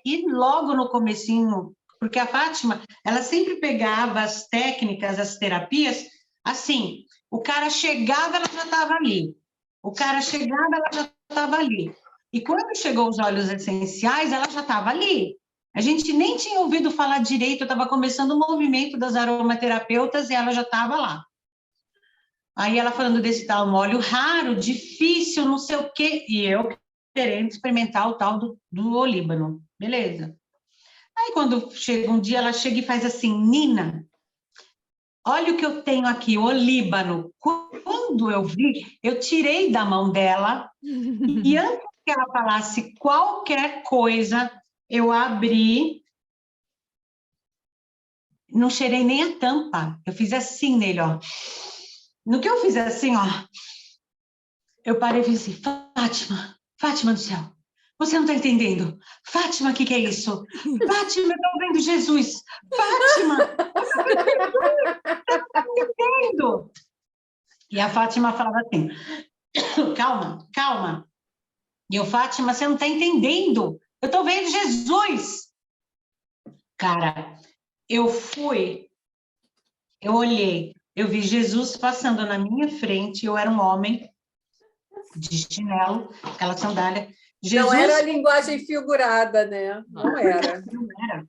e logo no comecinho, porque a Fátima, ela sempre pegava as técnicas, as terapias, assim, o cara chegava, ela já estava ali. E quando chegou os óleos essenciais, ela já estava ali. A gente nem tinha ouvido falar direito, eu estava começando o movimento das aromaterapeutas e ela já estava lá. Aí ela falando desse tal óleo raro, difícil, não sei o quê, e eu querendo experimentar o tal do olíbano. Beleza. Aí quando chega um dia, ela chega e faz assim, Nina, olha o que eu tenho aqui, o olíbano. Quando eu vi, eu tirei da mão dela e antes que ela falasse qualquer coisa, eu abri, não cheirei nem a tampa. Eu fiz assim nele, ó. No que eu fiz assim, ó, eu parei e falei assim, Fátima do céu, você não está entendendo. Fátima, o que é isso? Fátima, eu estou vendo Jesus. Fátima, eu estou vendo. E a Fátima falava assim, calma, calma. E eu, Fátima, você não está entendendo. Eu estou vendo Jesus. Cara, eu olhei, eu vi Jesus passando na minha frente, eu era um homem de chinelo, aquela sandália. Jesus... Não era a linguagem figurada, né? Não era. Não era.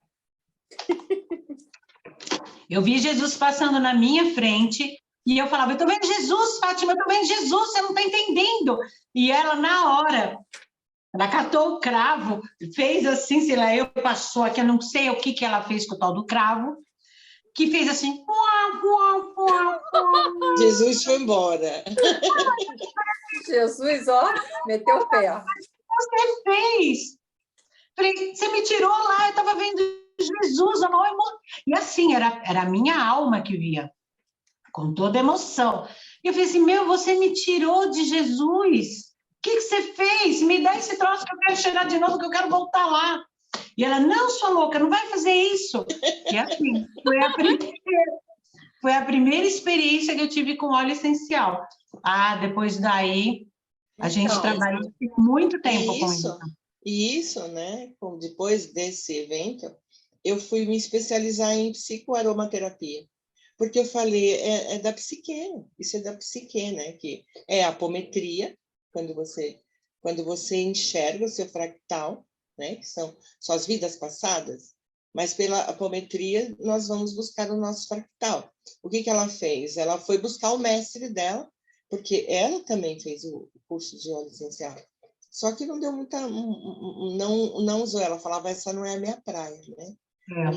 Eu vi Jesus passando na minha frente e eu falava, eu estou vendo Jesus, Fátima, eu estou vendo Jesus, você não está entendendo. E ela, na hora, ela catou o cravo, fez assim, sei lá, eu passou aqui, eu não sei o que ela fez com o tal do cravo, que fez assim... Jesus foi embora. Jesus, ó, meteu o pé. Você fez? Falei, você me tirou lá, eu estava vendo Jesus, e assim, era a minha alma que via, com toda emoção. E eu falei assim, você me tirou de Jesus, o que você fez? Me dá esse troço que eu quero cheirar de novo, que eu quero voltar lá. E ela, não, sua louca, não vai fazer isso. E assim, foi a primeira experiência que eu tive com óleo essencial. Depois daí, a gente trabalhou muito tempo com isso. E isso, né, depois desse evento, eu fui me especializar em psicoaromaterapia, porque eu falei, é da psique, isso é da psique, né, que é a apometria, quando você enxerga o seu fractal, né, que são suas vidas passadas, mas pela apometria nós vamos buscar o nosso fractal. O que ela fez? Ela foi buscar o mestre dela, porque ela também fez o curso de óleo essencial. Só que não deu muita... Não usou. Ela falava, essa não é a minha praia, né?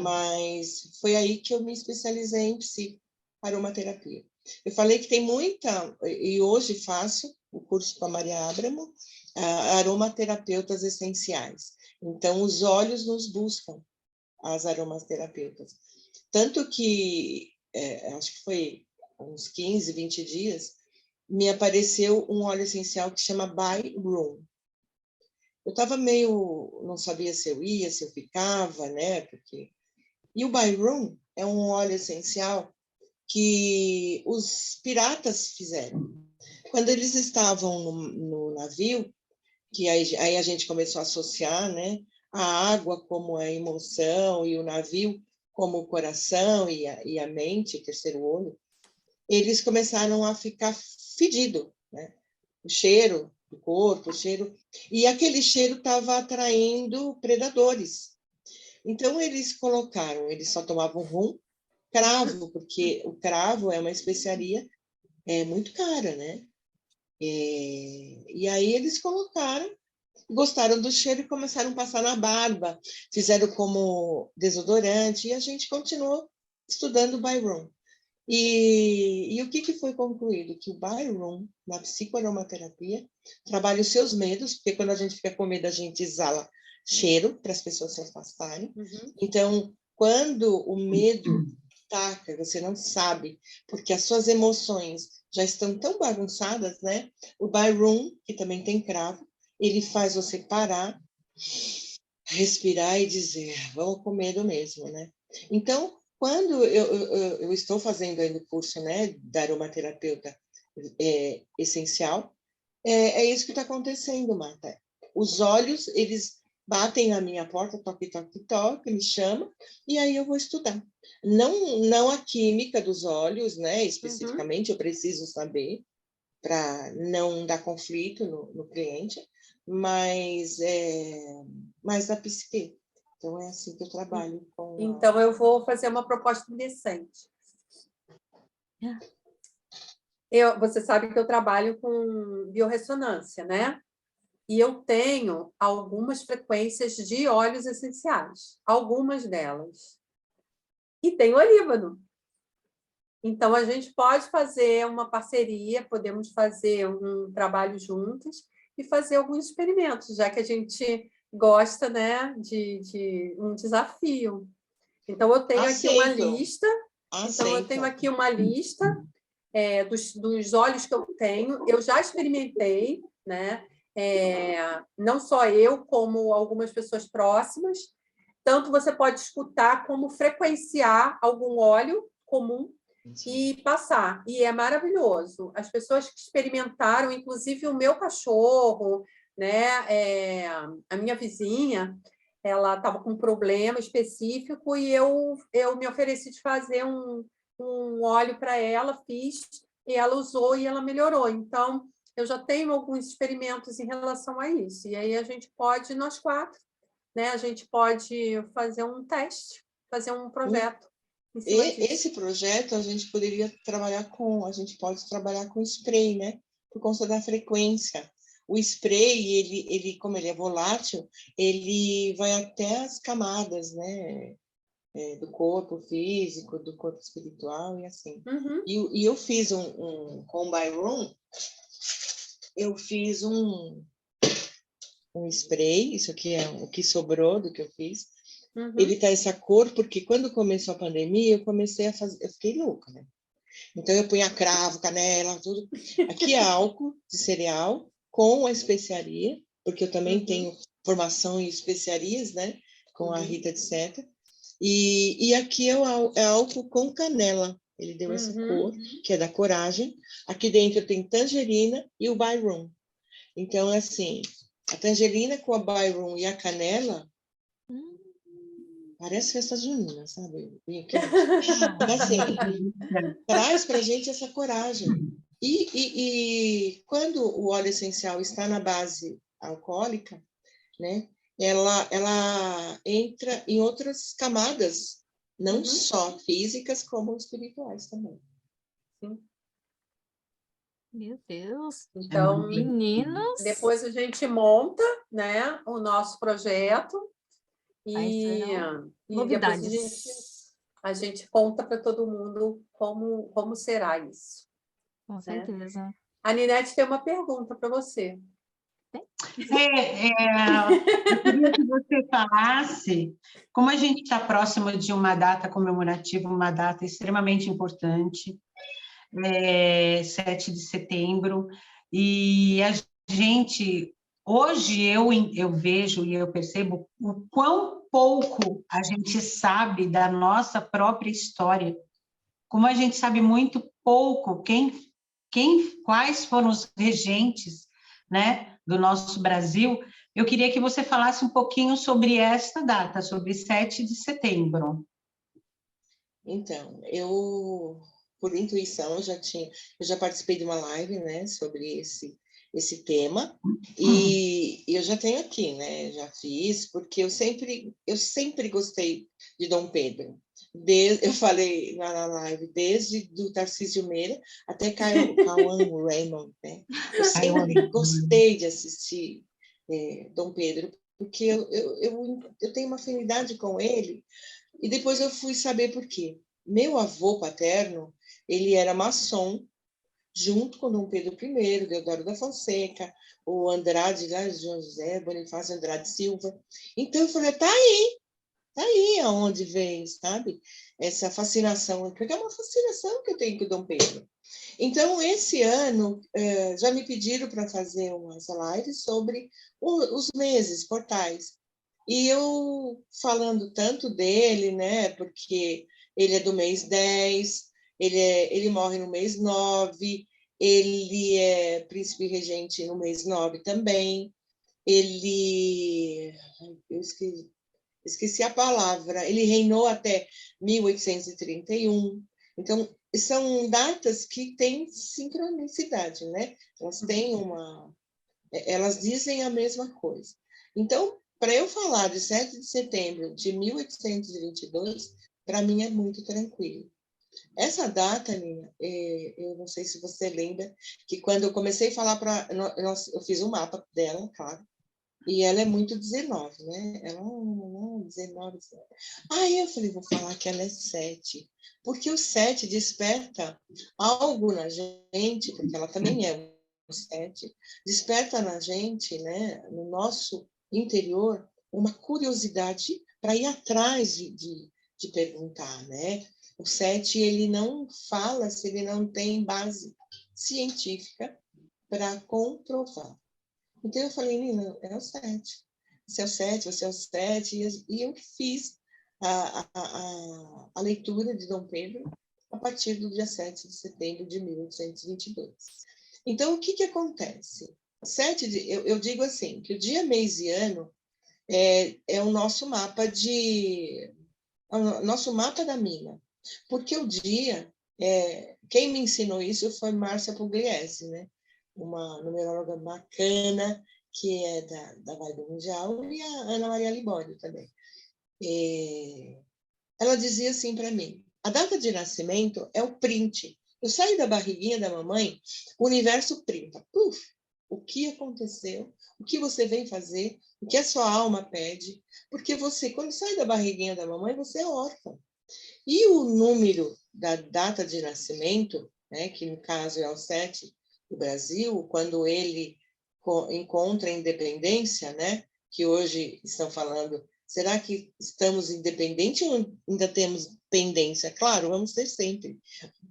Mas foi aí que eu me especializei em psicoaromaterapia. Eu falei que tem muita... E hoje faço o curso com a Maria Abramo, aromaterapeutas essenciais. Então, os olhos nos buscam, as aromaterapeutas. Tanto que, acho que foi uns 15, 20 dias, me apareceu um óleo essencial que chama By Room. Eu estava meio... Não sabia se eu ia, se eu ficava, né? E o By Room é um óleo essencial que os piratas fizeram. Quando eles estavam no navio, que aí a gente começou a associar, né, a água como a emoção e o navio como o coração e a mente, o terceiro olho, eles começaram a ficar fedido, né? O cheiro do corpo, o cheiro... E aquele cheiro estava atraindo predadores. Então, eles só tomavam rum, cravo, porque o cravo é uma especiaria muito cara, né? E aí eles colocaram, gostaram do cheiro e começaram a passar na barba, fizeram como desodorante, e a gente continuou estudando o By Room. E o que foi concluído? Que o By Room, na psicoaromaterapia, trabalha os seus medos, porque quando a gente fica com medo, a gente exala cheiro para as pessoas se afastarem. Uhum. Então, quando o medo ataca, você não sabe, porque as suas emoções já estão tão bagunçadas, né? O By Room, que também tem cravo, ele faz você parar, respirar e dizer, vamos com medo mesmo, né? Então, quando eu estou fazendo ainda o curso, né, da aromaterapeuta essencial, é isso que está acontecendo, Marta. Os olhos, eles batem na minha porta, toque, toque, toque, me chamam, e aí eu vou estudar. Não a química dos olhos, né, especificamente, eu preciso saber, para não dar conflito no cliente, mas a psique. Então, é assim que eu trabalho com... Então, eu vou fazer uma proposta indecente. Você sabe que eu trabalho com biorressonância, né? E eu tenho algumas frequências de óleos essenciais, algumas delas. E tem o olíbano. Então, a gente pode fazer uma parceria, podemos fazer um trabalho juntos e fazer alguns experimentos, já que a gente gosta, né, de um desafio. Então, eu tenho aqui uma lista. Então, eu tenho aqui uma lista dos óleos que eu tenho. Eu já experimentei, né? Não só eu, como algumas pessoas próximas. Tanto você pode escutar como frequenciar algum óleo comum e passar. E é maravilhoso. As pessoas que experimentaram, inclusive o meu cachorro, né? A minha vizinha, ela estava com um problema específico e eu me ofereci de fazer um óleo para ela, fiz, e ela usou e ela melhorou. Então, eu já tenho alguns experimentos em relação a isso. E aí a gente pode, nós quatro, né? A gente pode fazer um teste, fazer um projeto em cima disso. Esse projeto a gente pode trabalhar com spray, né? Por conta da frequência. O spray, ele, como ele é volátil, ele vai até as camadas, né? Do corpo físico, do corpo espiritual e assim. Uhum. E eu fiz com o Byron, eu fiz um spray, isso aqui é o que sobrou do que eu fiz. Uhum. Ele tá essa cor porque quando começou a pandemia, eu comecei a fazer, eu fiquei louca, né? Então eu punha cravo, canela, tudo. Aqui é álcool de cereal com a especiaria, porque eu também tenho formação em especiarias, né? Com a Rita de Seta. E aqui é álcool com canela. Ele deu essa cor, que é da coragem. Aqui dentro tem tangerina e o Byron. Então, assim, a tangerina com a Byron e a canela parece festa junina, sabe? Assim, traz para a gente essa coragem. E quando o óleo essencial está na base alcoólica, né? Ela entra em outras camadas, não só físicas, como espirituais também. Sim. Meu Deus. Então, meninos, depois a gente monta, né, o nosso projeto e depois novidades. a gente conta para todo mundo como será isso. Com certeza. A Ninete tem uma pergunta para você. Eu queria que você falasse, como a gente está próximo de uma data comemorativa, uma data extremamente importante, 7 de setembro, e a gente, hoje eu vejo e eu percebo o quão pouco a gente sabe da nossa própria história, como a gente sabe muito pouco quais foram os regentes, né, do nosso Brasil. Eu queria que você falasse um pouquinho sobre esta data, sobre 7 de setembro. Então, por intuição, eu já participei de uma live, né, sobre esse tema, e eu já tenho aqui, né, já fiz, porque eu sempre gostei de Dom Pedro. Eu falei na live, desde do Tarcísio Meira até Cauã Raymond, né? Eu sempre gostei de assistir Dom Pedro, porque eu tenho uma afinidade com ele, e depois eu fui saber por quê. Meu avô paterno, ele era maçom, junto com Dom Pedro I, Deodoro da Fonseca, o Andrade, lá, João José Bonifácio Andrade Silva. Então eu falei, tá aí aonde vem, sabe? Essa fascinação, porque é uma fascinação que eu tenho com o Dom Pedro. Então, esse ano, já me pediram para fazer umas lives sobre os meses, portais. E eu falando tanto dele, né? Porque ele é do mês 10, ele morre no mês 9, ele é príncipe regente no mês 9 também. Eu esqueci a palavra, ele reinou até 1831. Então, são datas que têm sincronicidade, né? Elas dizem a mesma coisa. Então, para eu falar de 7 de setembro de 1822, para mim é muito tranquilo. Essa data, Nina, eu não sei se você lembra, que quando eu comecei a falar eu fiz um mapa dela, claro, e ela é muito 19, né? Ela não 19. Aí eu falei, vou falar que ela é 7, porque o 7 desperta algo na gente, porque ela também é um 7, desperta na gente, né, no nosso interior, uma curiosidade para ir atrás de perguntar, né? O 7, ele não fala se ele não tem base científica para comprovar. Então, eu falei, Nina, é o 7. Você é o 7, você é o 7. E eu fiz a leitura de Dom Pedro a partir do dia 7 de setembro de 1822. Então, o que acontece? Eu digo assim, que o dia, mês e ano é o nosso mapa nosso mapa da mina. Porque o dia, quem me ensinou isso foi Márcia Pugliese, né? Uma numeróloga bacana, que é da Vibe Mundial, e a Ana Maria Libório também. Ela dizia assim para mim, a data de nascimento é o print. Eu saio da barriguinha da mamãe, o universo printa. Puf, o que aconteceu, o que você vem fazer, o que a sua alma pede, porque você, quando sai da barriguinha da mamãe, você é órfã. E o número da data de nascimento, né, que no caso é o 7 do Brasil, quando ele encontra a independência, né, que hoje estão falando, será que estamos independentes ou ainda temos pendência? Claro, vamos ter sempre,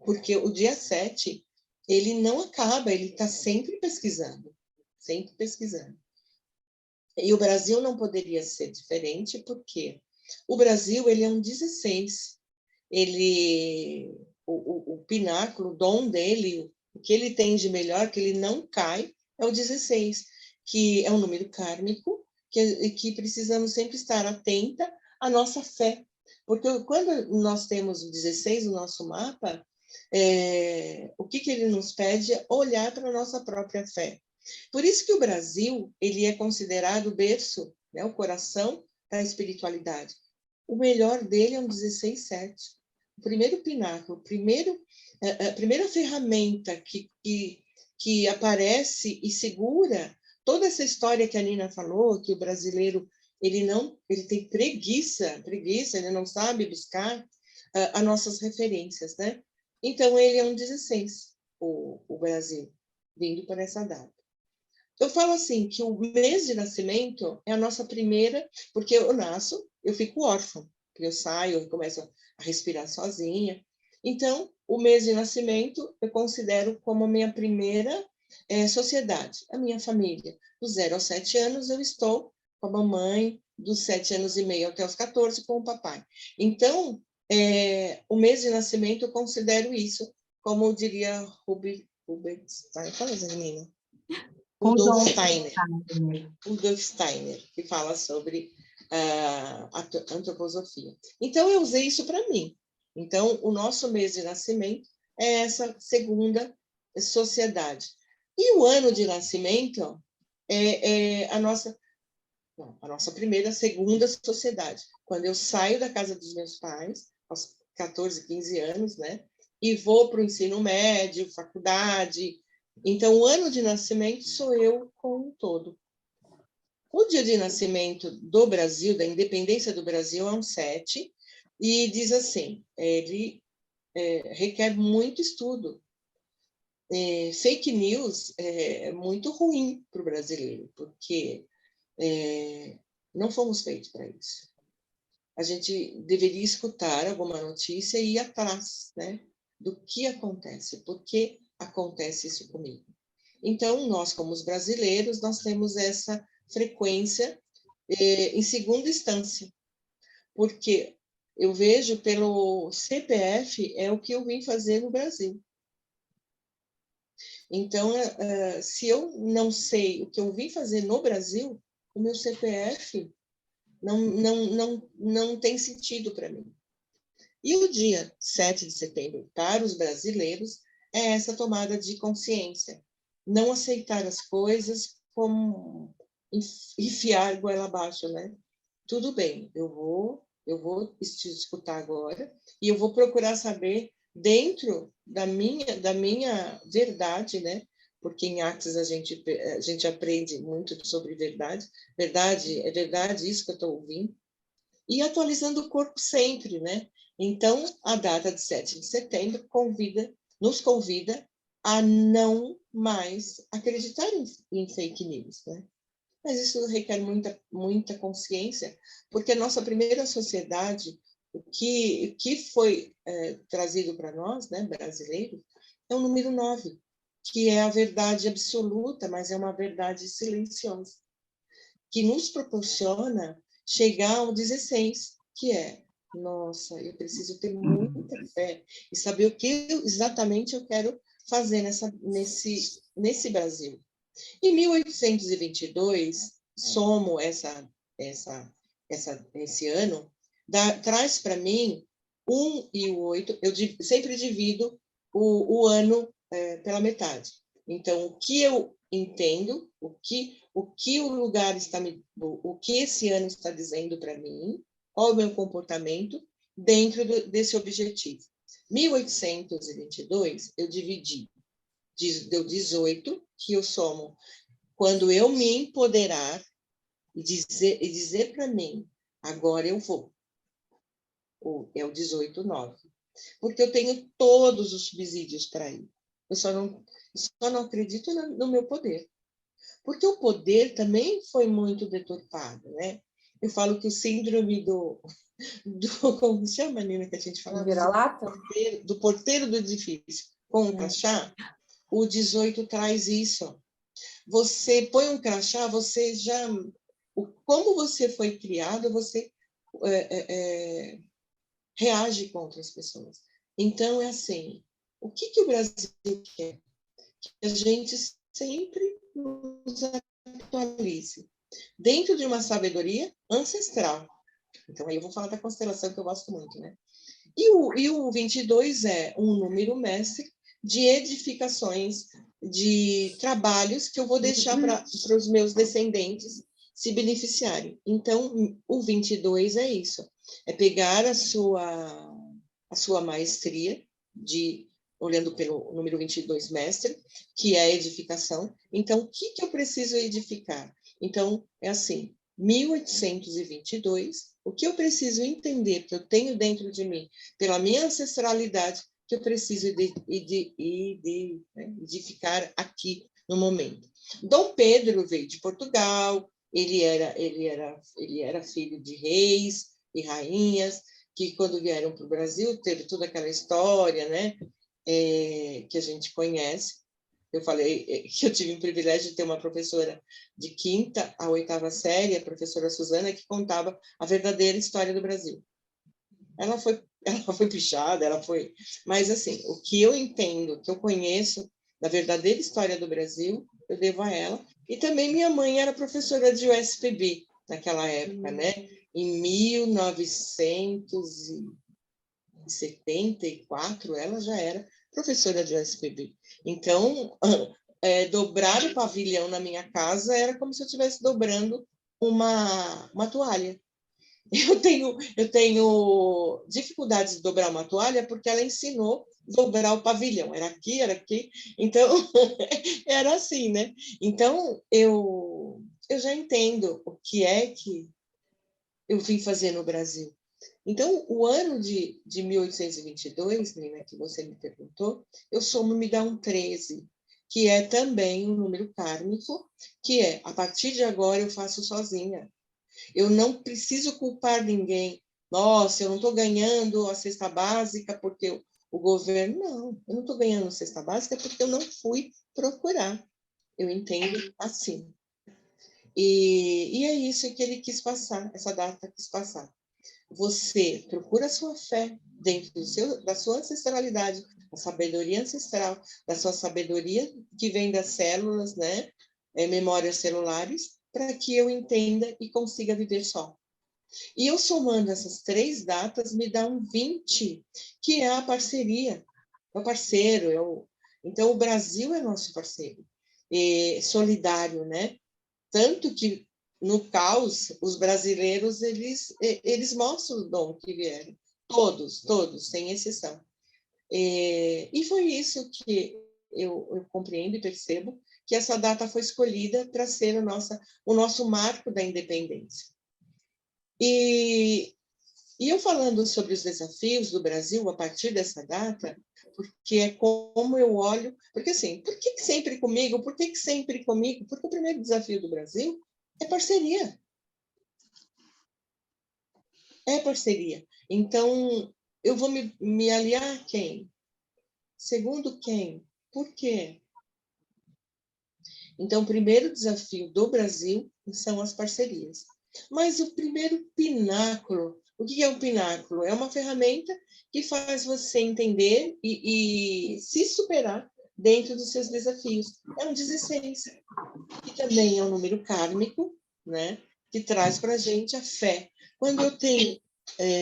porque o dia 7, ele não acaba, ele está sempre pesquisando, sempre pesquisando. E o Brasil não poderia ser diferente, porque o Brasil, ele é um 16, o pináculo, o dom dele, o que ele tem de melhor, que ele não cai, é o 16, que é um número kármico, que precisamos sempre estar atenta à nossa fé. Porque quando nós temos o 16 no nosso mapa, o que ele nos pede é olhar para a nossa própria fé. Por isso que o Brasil, ele é considerado o berço, né, o coração da espiritualidade. O melhor dele é um 16-7. O primeiro pináculo, a primeira ferramenta que aparece e segura toda essa história que a Nina falou, que o brasileiro ele tem preguiça, ele não sabe buscar as nossas referências, né? Então, ele é um 16, o Brasil, vindo por essa data. Eu falo assim, que o mês de nascimento é a nossa primeira, porque eu nasço, eu fico órfã, eu saio, eu começo a respirar sozinha. Então, o mês de nascimento eu considero como a minha primeira sociedade, a minha família. Dos 0 aos 7 anos eu estou com a mamãe, dos 7 anos e meio até os 14 com o papai. Então, o mês de nascimento eu considero isso, como diria Rudolf Steiner. Fala, menina. Rudolf Steiner, que fala sobre a antroposofia. Então, eu usei isso para mim. Então, o nosso mês de nascimento é essa segunda sociedade. E o ano de nascimento é a nossa primeira, segunda sociedade. Quando eu saio da casa dos meus pais, aos 14, 15 anos, né? E vou para o ensino médio, faculdade. Então, o ano de nascimento sou eu como um todo. O dia de nascimento do Brasil, da independência do Brasil, é um 7, e diz assim, ele requer muito estudo. Fake news é muito ruim para o brasileiro, porque não fomos feitos para isso. A gente deveria escutar alguma notícia e ir atrás, né, do que acontece, por que acontece isso comigo. Então, nós, como os brasileiros, nós temos essa frequência em segunda instância, porque eu vejo pelo CPF é o que eu vim fazer no Brasil. Então, se eu não sei o que eu vim fazer no Brasil, o meu CPF não tem sentido para mim. E o dia 7 de setembro, para os brasileiros, é essa tomada de consciência. Não aceitar as coisas como enfiar goela abaixo, né? Tudo bem, eu vou escutar agora e eu vou procurar saber dentro da minha verdade, né? Porque em Axis a gente aprende muito sobre verdade. É verdade isso que eu estou ouvindo. E atualizando o corpo sempre, né? Então, a data de 7 de setembro nos convida a não mais acreditar em fake news, né? Mas isso requer muita consciência, porque a nossa primeira sociedade, o que foi trazido para nós, né, brasileiros, é o número 9, que é a verdade absoluta, mas é uma verdade silenciosa, que nos proporciona chegar ao 16, que é, nossa, eu preciso ter muita fé e saber o que exatamente eu quero fazer nesse Brasil. Em 1822, somo esse ano, traz para mim 1 e o 8, eu sempre divido o ano pela metade. Então, o que eu entendo, o que o lugar está o que esse ano está dizendo para mim, qual é o meu comportamento dentro desse objetivo. 1822, eu dividi, deu 18, que eu somo quando eu me empoderar e dizer para mim, agora eu vou. É o 18,9. Porque eu tenho todos os subsídios para ir. Eu só não acredito no meu poder. Porque o poder também foi muito deturpado, né? Eu falo que o síndrome como se chama, Nina, que a gente fala? Vira-lata? Do porteiro do edifício com um crachá, o 18 traz isso. Você põe um crachá, você já... Como você foi criado, você reage contra as pessoas. Então, é assim, o que o Brasil quer? Que a gente sempre nos atualize dentro de uma sabedoria ancestral. Então, aí eu vou falar da constelação, que eu gosto muito, né? E o 22 é um número mestre de edificações, de trabalhos que eu vou deixar para os meus descendentes se beneficiarem. Então, o 22 é isso, é pegar a sua maestria, olhando pelo número 22 mestre, que é a edificação. Então, o que eu preciso edificar? Então, é assim, 1822, o que eu preciso entender, que eu tenho dentro de mim, pela minha ancestralidade, que eu preciso edificar aqui no momento. Dom Pedro veio de Portugal, ele era filho de reis e rainhas, que quando vieram para o Brasil, teve toda aquela história, né, que a gente conhece. Eu falei que eu tive o privilégio de ter uma professora de 5ª a 8ª série, a professora Suzana, que contava a verdadeira história do Brasil. Ela foi pichada, mas assim, o que eu entendo, que eu conheço da verdadeira história do Brasil, eu devo a ela. E também minha mãe era professora de USPB naquela época, né? Em 1974, ela já era professora de USPB. Então, dobrar o pavilhão na minha casa era como se eu estivesse dobrando uma toalha. Eu tenho dificuldades de dobrar uma toalha porque ela ensinou a dobrar o pavilhão. Era aqui. Então, era assim, né? Então, eu já entendo o que é que eu vim fazer no Brasil. Então, o ano de 1822, Nina, que você me perguntou, eu somo me dá um 13, que é também um número kármico, que é, a partir de agora eu faço sozinha. Eu não preciso culpar ninguém. Nossa, eu não estou ganhando a cesta básica porque o governo... Não, eu não estou ganhando a cesta básica porque eu não fui procurar. Eu entendo assim. E é isso que ele quis passar, essa data quis passar. Você procura a sua fé dentro da sua ancestralidade, a sabedoria ancestral, da sua sabedoria que vem das células, né? Memórias celulares, para que eu entenda e consiga viver só. E eu somando essas 3 datas, me dá um 20, que é a parceria, é o parceiro. Então, o Brasil é nosso parceiro, solidário, né? Tanto que, no caos, os brasileiros, eles mostram o dom que vieram. Todos, sem exceção. E foi isso que eu compreendo e percebo, que essa data foi escolhida para ser o nosso marco da independência. E eu falando sobre os desafios do Brasil a partir dessa data, porque é como eu olho... Porque assim, por que sempre comigo? Por que sempre comigo? Porque o primeiro desafio do Brasil é parceria. É parceria. Então, eu vou me aliar a quem? Segundo quem? Por quê? Então, o primeiro desafio do Brasil são as parcerias. Mas o primeiro pináculo, o que é um pináculo? É uma ferramenta que faz você entender e se superar dentro dos seus desafios. É um 16, que também é um número kármico, né? Que traz para a gente a fé. Quando eu tenho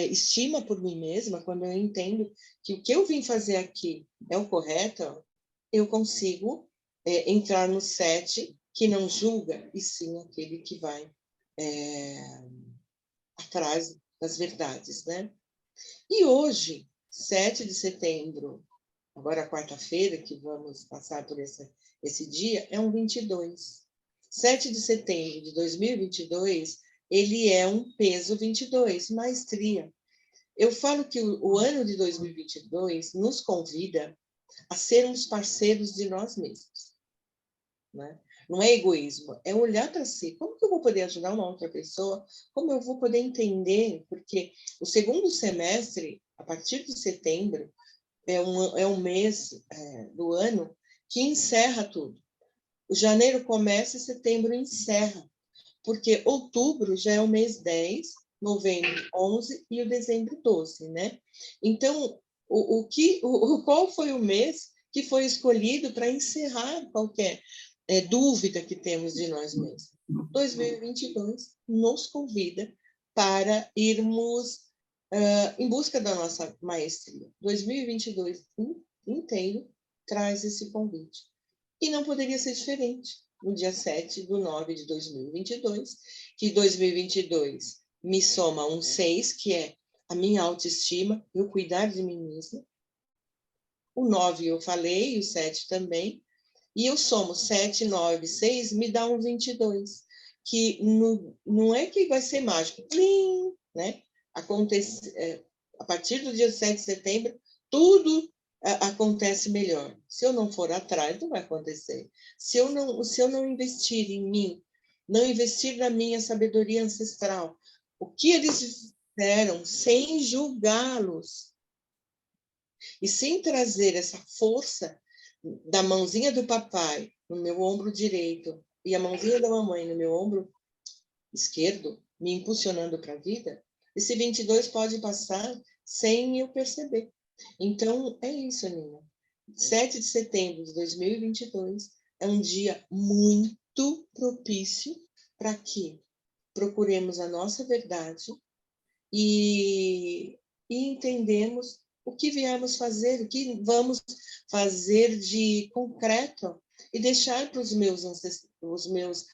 estima por mim mesma, quando eu entendo que o que eu vim fazer aqui é o correto, eu consigo entrar no 7, que não julga, e sim aquele que vai atrás das verdades, né? E hoje, 7 de setembro, agora quarta-feira, que vamos passar por esse dia, é um 22. 7 de setembro de 2022, ele é um peso 22, maestria. Eu falo que o ano de 2022 nos convida a sermos parceiros de nós mesmos, né? Não é egoísmo, é olhar para si. Como que eu vou poder ajudar uma outra pessoa? Como eu vou poder entender? Porque o segundo semestre, a partir de setembro, é um mês do ano que encerra tudo. O janeiro começa e setembro encerra, porque outubro já é o mês 10, novembro 11 e o dezembro 12, né? Então, qual foi o mês que foi escolhido para encerrar qualquer dúvida que temos de nós mesmos? 2022 nos convida para irmos em busca da nossa maestria. 2022 inteiro traz esse convite. E não poderia ser diferente no dia 7 de 9 de 2022, que 2022 me soma um 6, que é a minha autoestima, eu cuidar de mim mesma. O 9 eu falei, o 7 também. E eu somo 7, 9, 6, me dá um 22, que não é que vai ser mágico, plim, né? Acontece, a partir do dia 7 de setembro, tudo acontece melhor. Se eu não for atrás, não vai acontecer. Se eu não investir em mim, não investir na minha sabedoria ancestral, o que eles fizeram sem julgá-los e sem trazer essa força da mãozinha do papai no meu ombro direito e a mãozinha da mamãe no meu ombro esquerdo, me impulsionando para a vida, esse 22 pode passar sem eu perceber. Então, é isso, Nina. 7 de setembro de 2022 é um dia muito propício para que procuremos a nossa verdade e entendemos o que viemos fazer, o que vamos fazer de concreto e deixar para os meus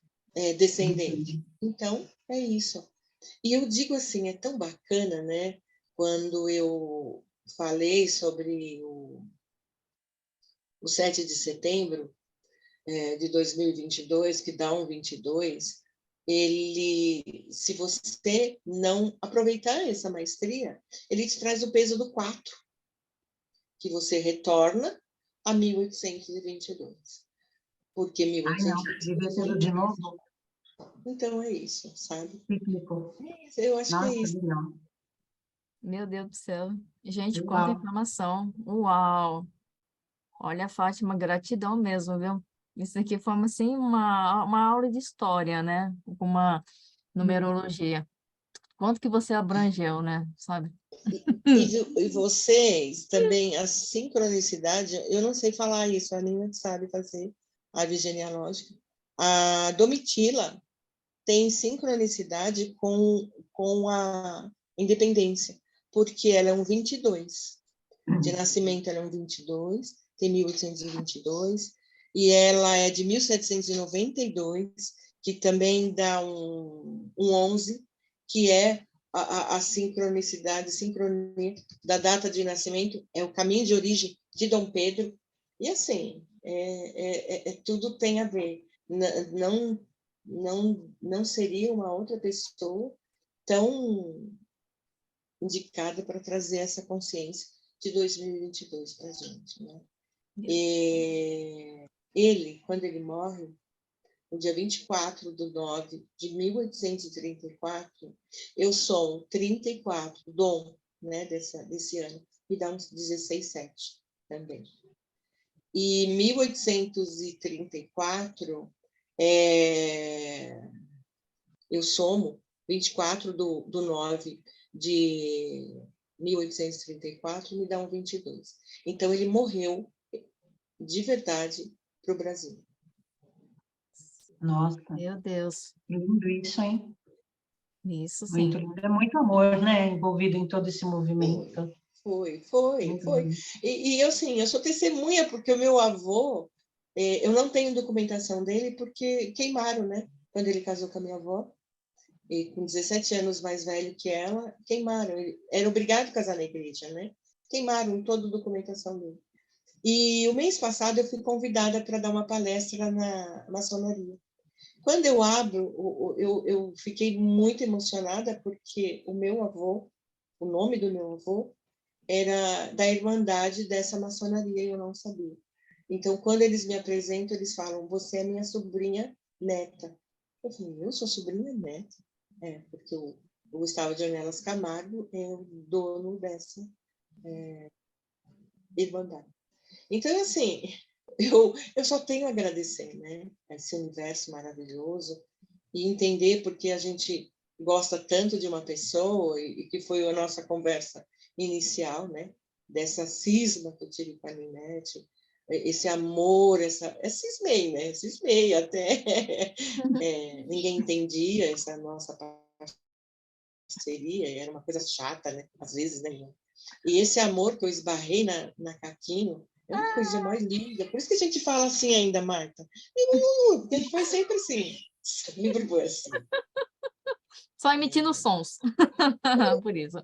descendentes. Então, é isso. E eu digo assim, é tão bacana, né? Quando eu falei sobre o 7 de setembro de 2022, que dá um 22, ele, se você não aproveitar essa maestria, ele te traz o peso do 4, que você retorna a 1822. Porque Ai, não, viver tudo 1822... de novo, Então é isso, sabe? cíclico. Eu acho que é Nossa, isso. não. Meu Deus do céu. Gente, quanta Uau. informação. Uau! Olha, Fátima, gratidão mesmo, viu? Isso aqui foi assim, uma aula de história, né? Uma numerologia. Quanto que você abrangeu, né? Sabe? E vocês também, a sincronicidade, eu não sei falar isso, a Nina sabe fazer, a árvore genealógica. A Domitila tem sincronicidade com a independência, porque ela é um 22. De nascimento, ela é um 22, tem 1822, e ela é de 1792, que também dá um 11, que é a sincronicidade, sincronia da data de nascimento, é o caminho de origem de Dom Pedro, e assim, tudo tem a ver. Não seria uma outra pessoa tão indicada para trazer essa consciência de 2022 para a gente, né? E ele, quando ele morre, no dia 24/9 de 1834, eu sou 34, dom, né, desse ano, me dá uns 16,7 também. E 1834, eu somo 24/9 de 1834, me dá um 22. Então, ele morreu de verdade para o Brasil. Nossa, Meu Deus. lindo isso, hein? Isso sim. Muito lindo. É muito amor, né? Envolvido em todo esse movimento. Foi. Muito lindo. E assim, eu sou testemunha, porque o meu avô, eu não tenho documentação dele, porque queimaram, né? Quando ele casou com a minha avó, e com 17 anos mais velho que ela, queimaram. Ele era obrigado a casar na igreja, né? Queimaram toda a documentação dele. E o mês passado eu fui convidada para dar uma palestra na maçonaria. Quando eu abro, eu fiquei muito emocionada, porque o meu avô, o nome do meu avô, era da irmandade dessa maçonaria, e eu não sabia. Então, quando eles me apresentam, eles falam: você é minha sobrinha neta. Eu falei: eu sou sobrinha neta? Porque o Gustavo de Ornelas Camargo é o dono dessa irmandade. Então, assim, eu só tenho a agradecer, né, a esse universo maravilhoso, e entender porque a gente gosta tanto de uma pessoa, e que foi a nossa conversa inicial, né, dessa cisma que eu tive com a Ninete, esse amor, cismei, né, cismei até, ninguém entendia essa nossa parceria, era uma coisa chata, né, às vezes, né, e esse amor que eu esbarrei na Caquinho é uma coisa mais linda. Por isso que a gente fala assim ainda, Marta. Porque a gente foi sempre assim. Sempre foi assim. Só emitindo sons. Por isso.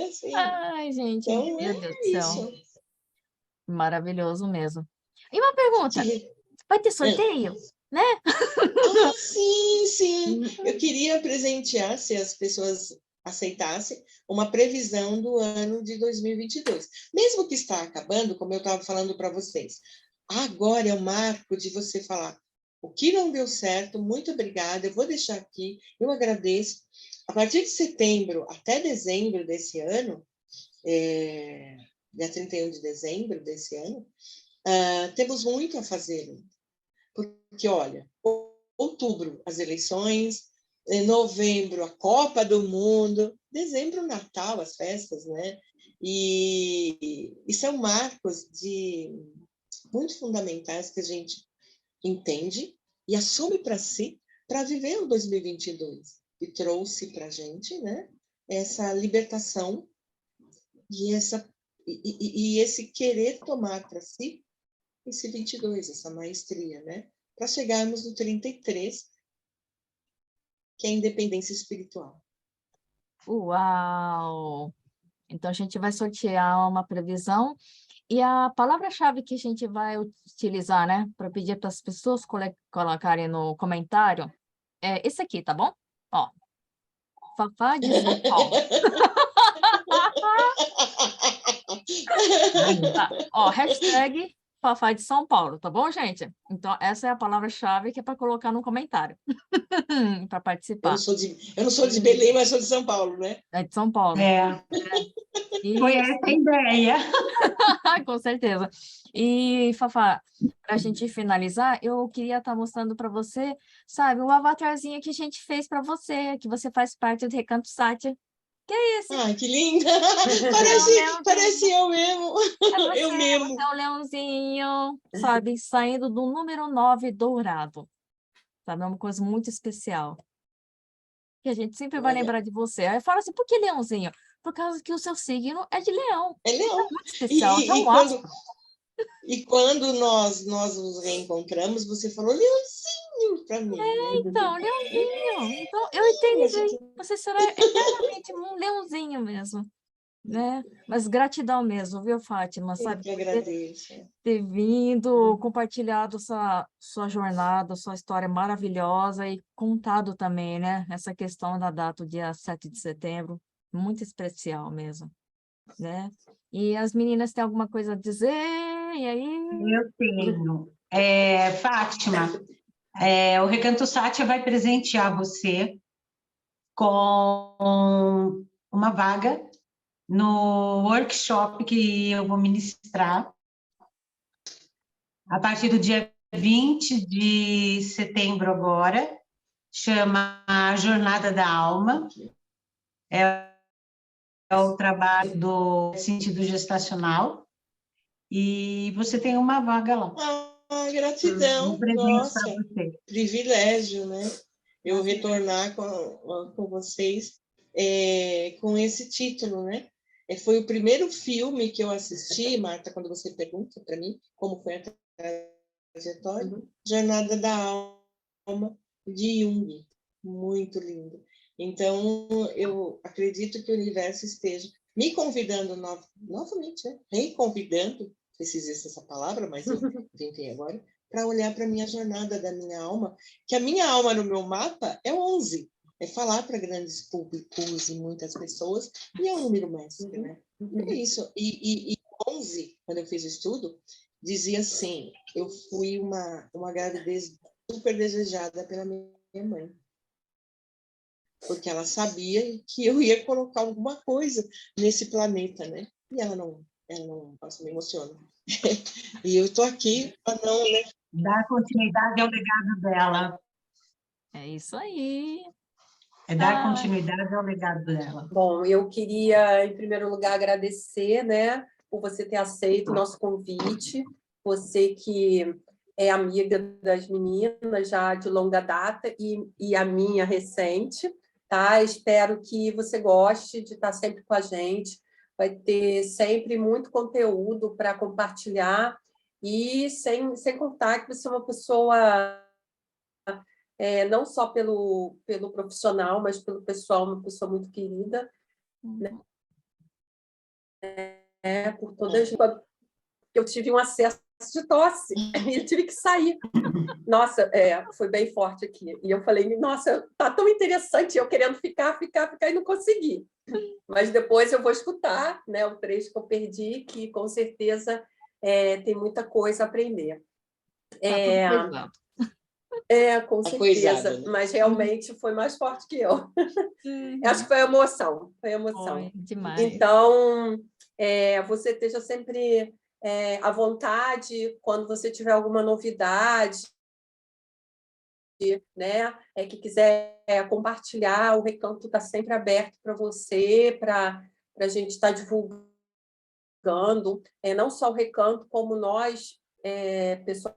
Assim. Ai, gente, Então, meu Deus do céu. isso. Maravilhoso mesmo. E uma pergunta: vai ter sorteio? Né? Ah, sim. Eu queria presentear, se as pessoas aceitassem, uma previsão do ano de 2022. Mesmo que está acabando, como eu estava falando para vocês, agora é o marco de você falar: o que não deu certo, muito obrigada, eu vou deixar aqui, eu agradeço. A partir de setembro até dezembro desse ano, dia 31 de dezembro desse ano, temos muito a fazer. Porque, olha, outubro, as eleições, em novembro, a Copa do Mundo, dezembro, o Natal, as festas, né? E são marcos muito fundamentais que a gente entende e assume para si, para viver o 2022, e trouxe para a gente, né, essa libertação e esse querer tomar para si esse 22, essa maestria, né, para chegarmos no 33, que é a independência espiritual. Uau! Então, a gente vai sortear uma previsão. E a palavra-chave que a gente vai utilizar, né, para pedir para as pessoas colocarem no comentário, é esse aqui, tá bom? Ó, Fafá de São Paulo. Tá. Ó, hashtag Fafá de São Paulo, tá bom, gente? Então, essa é a palavra-chave que é para colocar no comentário, para participar. Eu não sou de Belém, mas sou de São Paulo, né? É de São Paulo. Foi essa a ideia. Com certeza. E, Fafá, para a gente finalizar, eu queria estar mostrando para você, sabe, o avatarzinho que a gente fez para você, que você faz parte do Recanto Sátia. Que é esse? Ai, que linda! Leãozinho. Parece eu mesmo. Eu mesmo. Você é o leãozinho, sabe, saindo do número 9 dourado. Sabe, é uma coisa muito especial. Que a gente sempre vai lembrar de você. Aí fala assim, por que leãozinho? Por causa que o seu signo é de leão. É leão. É muito especial, é um astro. E quando nós nos reencontramos, você falou leãozinho para mim. Então, leãozinho. Então, eu eternizei. Você será eternamente um leãozinho mesmo, né? Mas gratidão mesmo, viu, Fátima? Eu Sabe, que agradeço. ter vindo, compartilhado sua jornada, sua história maravilhosa e contado também, né? Essa questão da data, o dia 7 de setembro, muito especial mesmo, né? E as meninas têm alguma coisa a dizer? E aí? Eu tenho. Fátima, O Recanto Sátia vai presentear você com uma vaga no workshop que eu vou ministrar a partir do dia 20 de setembro agora, chama a Jornada da Alma, é o trabalho do sentido gestacional, e você tem uma vaga lá. Gratidão, Um presente nossa, para você. privilégio, né? Eu retornar com vocês com esse título, né? Foi o primeiro filme que eu assisti, Marta, quando você pergunta para mim como foi a trajetória, Jornada da Alma, de Jung, muito lindo. Então, eu acredito que o universo esteja me convidando novamente, né? Reconvidando, não sei se existe essa palavra, mas eu inventei agora, para olhar para a minha jornada da minha alma, que a minha alma no meu mapa é 11, é falar para grandes públicos e muitas pessoas, e é um número mestre, né? É isso. E 11, quando eu fiz o estudo, dizia assim, eu fui uma gravidez super desejada pela minha mãe, porque ela sabia que eu ia colocar alguma coisa nesse planeta, né? E ela não nossa, me emociona. E eu estou aqui para não, né? Dar continuidade ao legado dela. É isso aí. É dar continuidade ao legado dela. Bom, eu queria, em primeiro lugar, agradecer, né, por você ter aceito o nosso convite, você que é amiga das meninas já de longa data e a minha recente, tá? Espero que você goste de estar sempre com a gente, vai ter sempre muito conteúdo para compartilhar e sem contar que você é uma pessoa não só pelo profissional, mas pelo pessoal, uma pessoa muito querida, né? Por todas. Eu tive um acesso de tosse e eu tive que sair. Nossa, foi bem forte aqui. E eu falei, nossa, tá tão interessante, eu querendo ficar e não consegui. Mas depois eu vou escutar, né, o trecho que eu perdi, que com certeza tem muita coisa a aprender. Com certeza, Coisado, né? mas realmente foi mais forte que eu. Acho que foi emoção, Foi demais. Então, você esteja sempre à vontade, quando você tiver alguma novidade, né, que quiser compartilhar, o Recanto está sempre aberto para você, para a gente estar divulgando, não só o Recanto, como nós, pessoas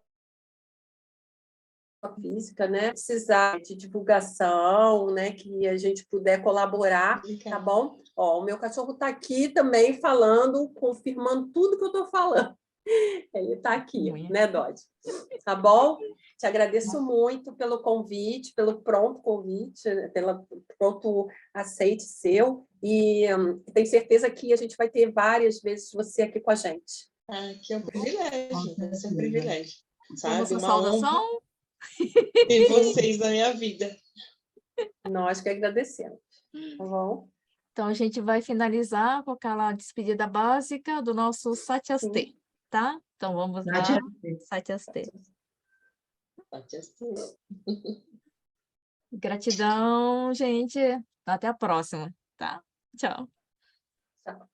física, né? Precisar de divulgação, né? Que a gente puder colaborar, tá bom? Ó, o meu cachorro está aqui também falando, confirmando tudo que eu estou falando. Ele está aqui, né, Dodge? Tá bom? Te agradeço muito pelo convite, pelo pronto convite, pelo pronto aceite seu, e tenho certeza que a gente vai ter várias vezes você aqui com a gente. Que é um privilégio, é um privilégio. Sabe? Uma saudação? Honra ter vocês na minha vida. Nós que agradecemos, tá bom? Então, a gente vai finalizar com aquela despedida básica do nosso Satyasté, tá? Então, vamos lá. Satyasté. Gratidão, gente. Até a próxima, tá? Tchau. Tchau.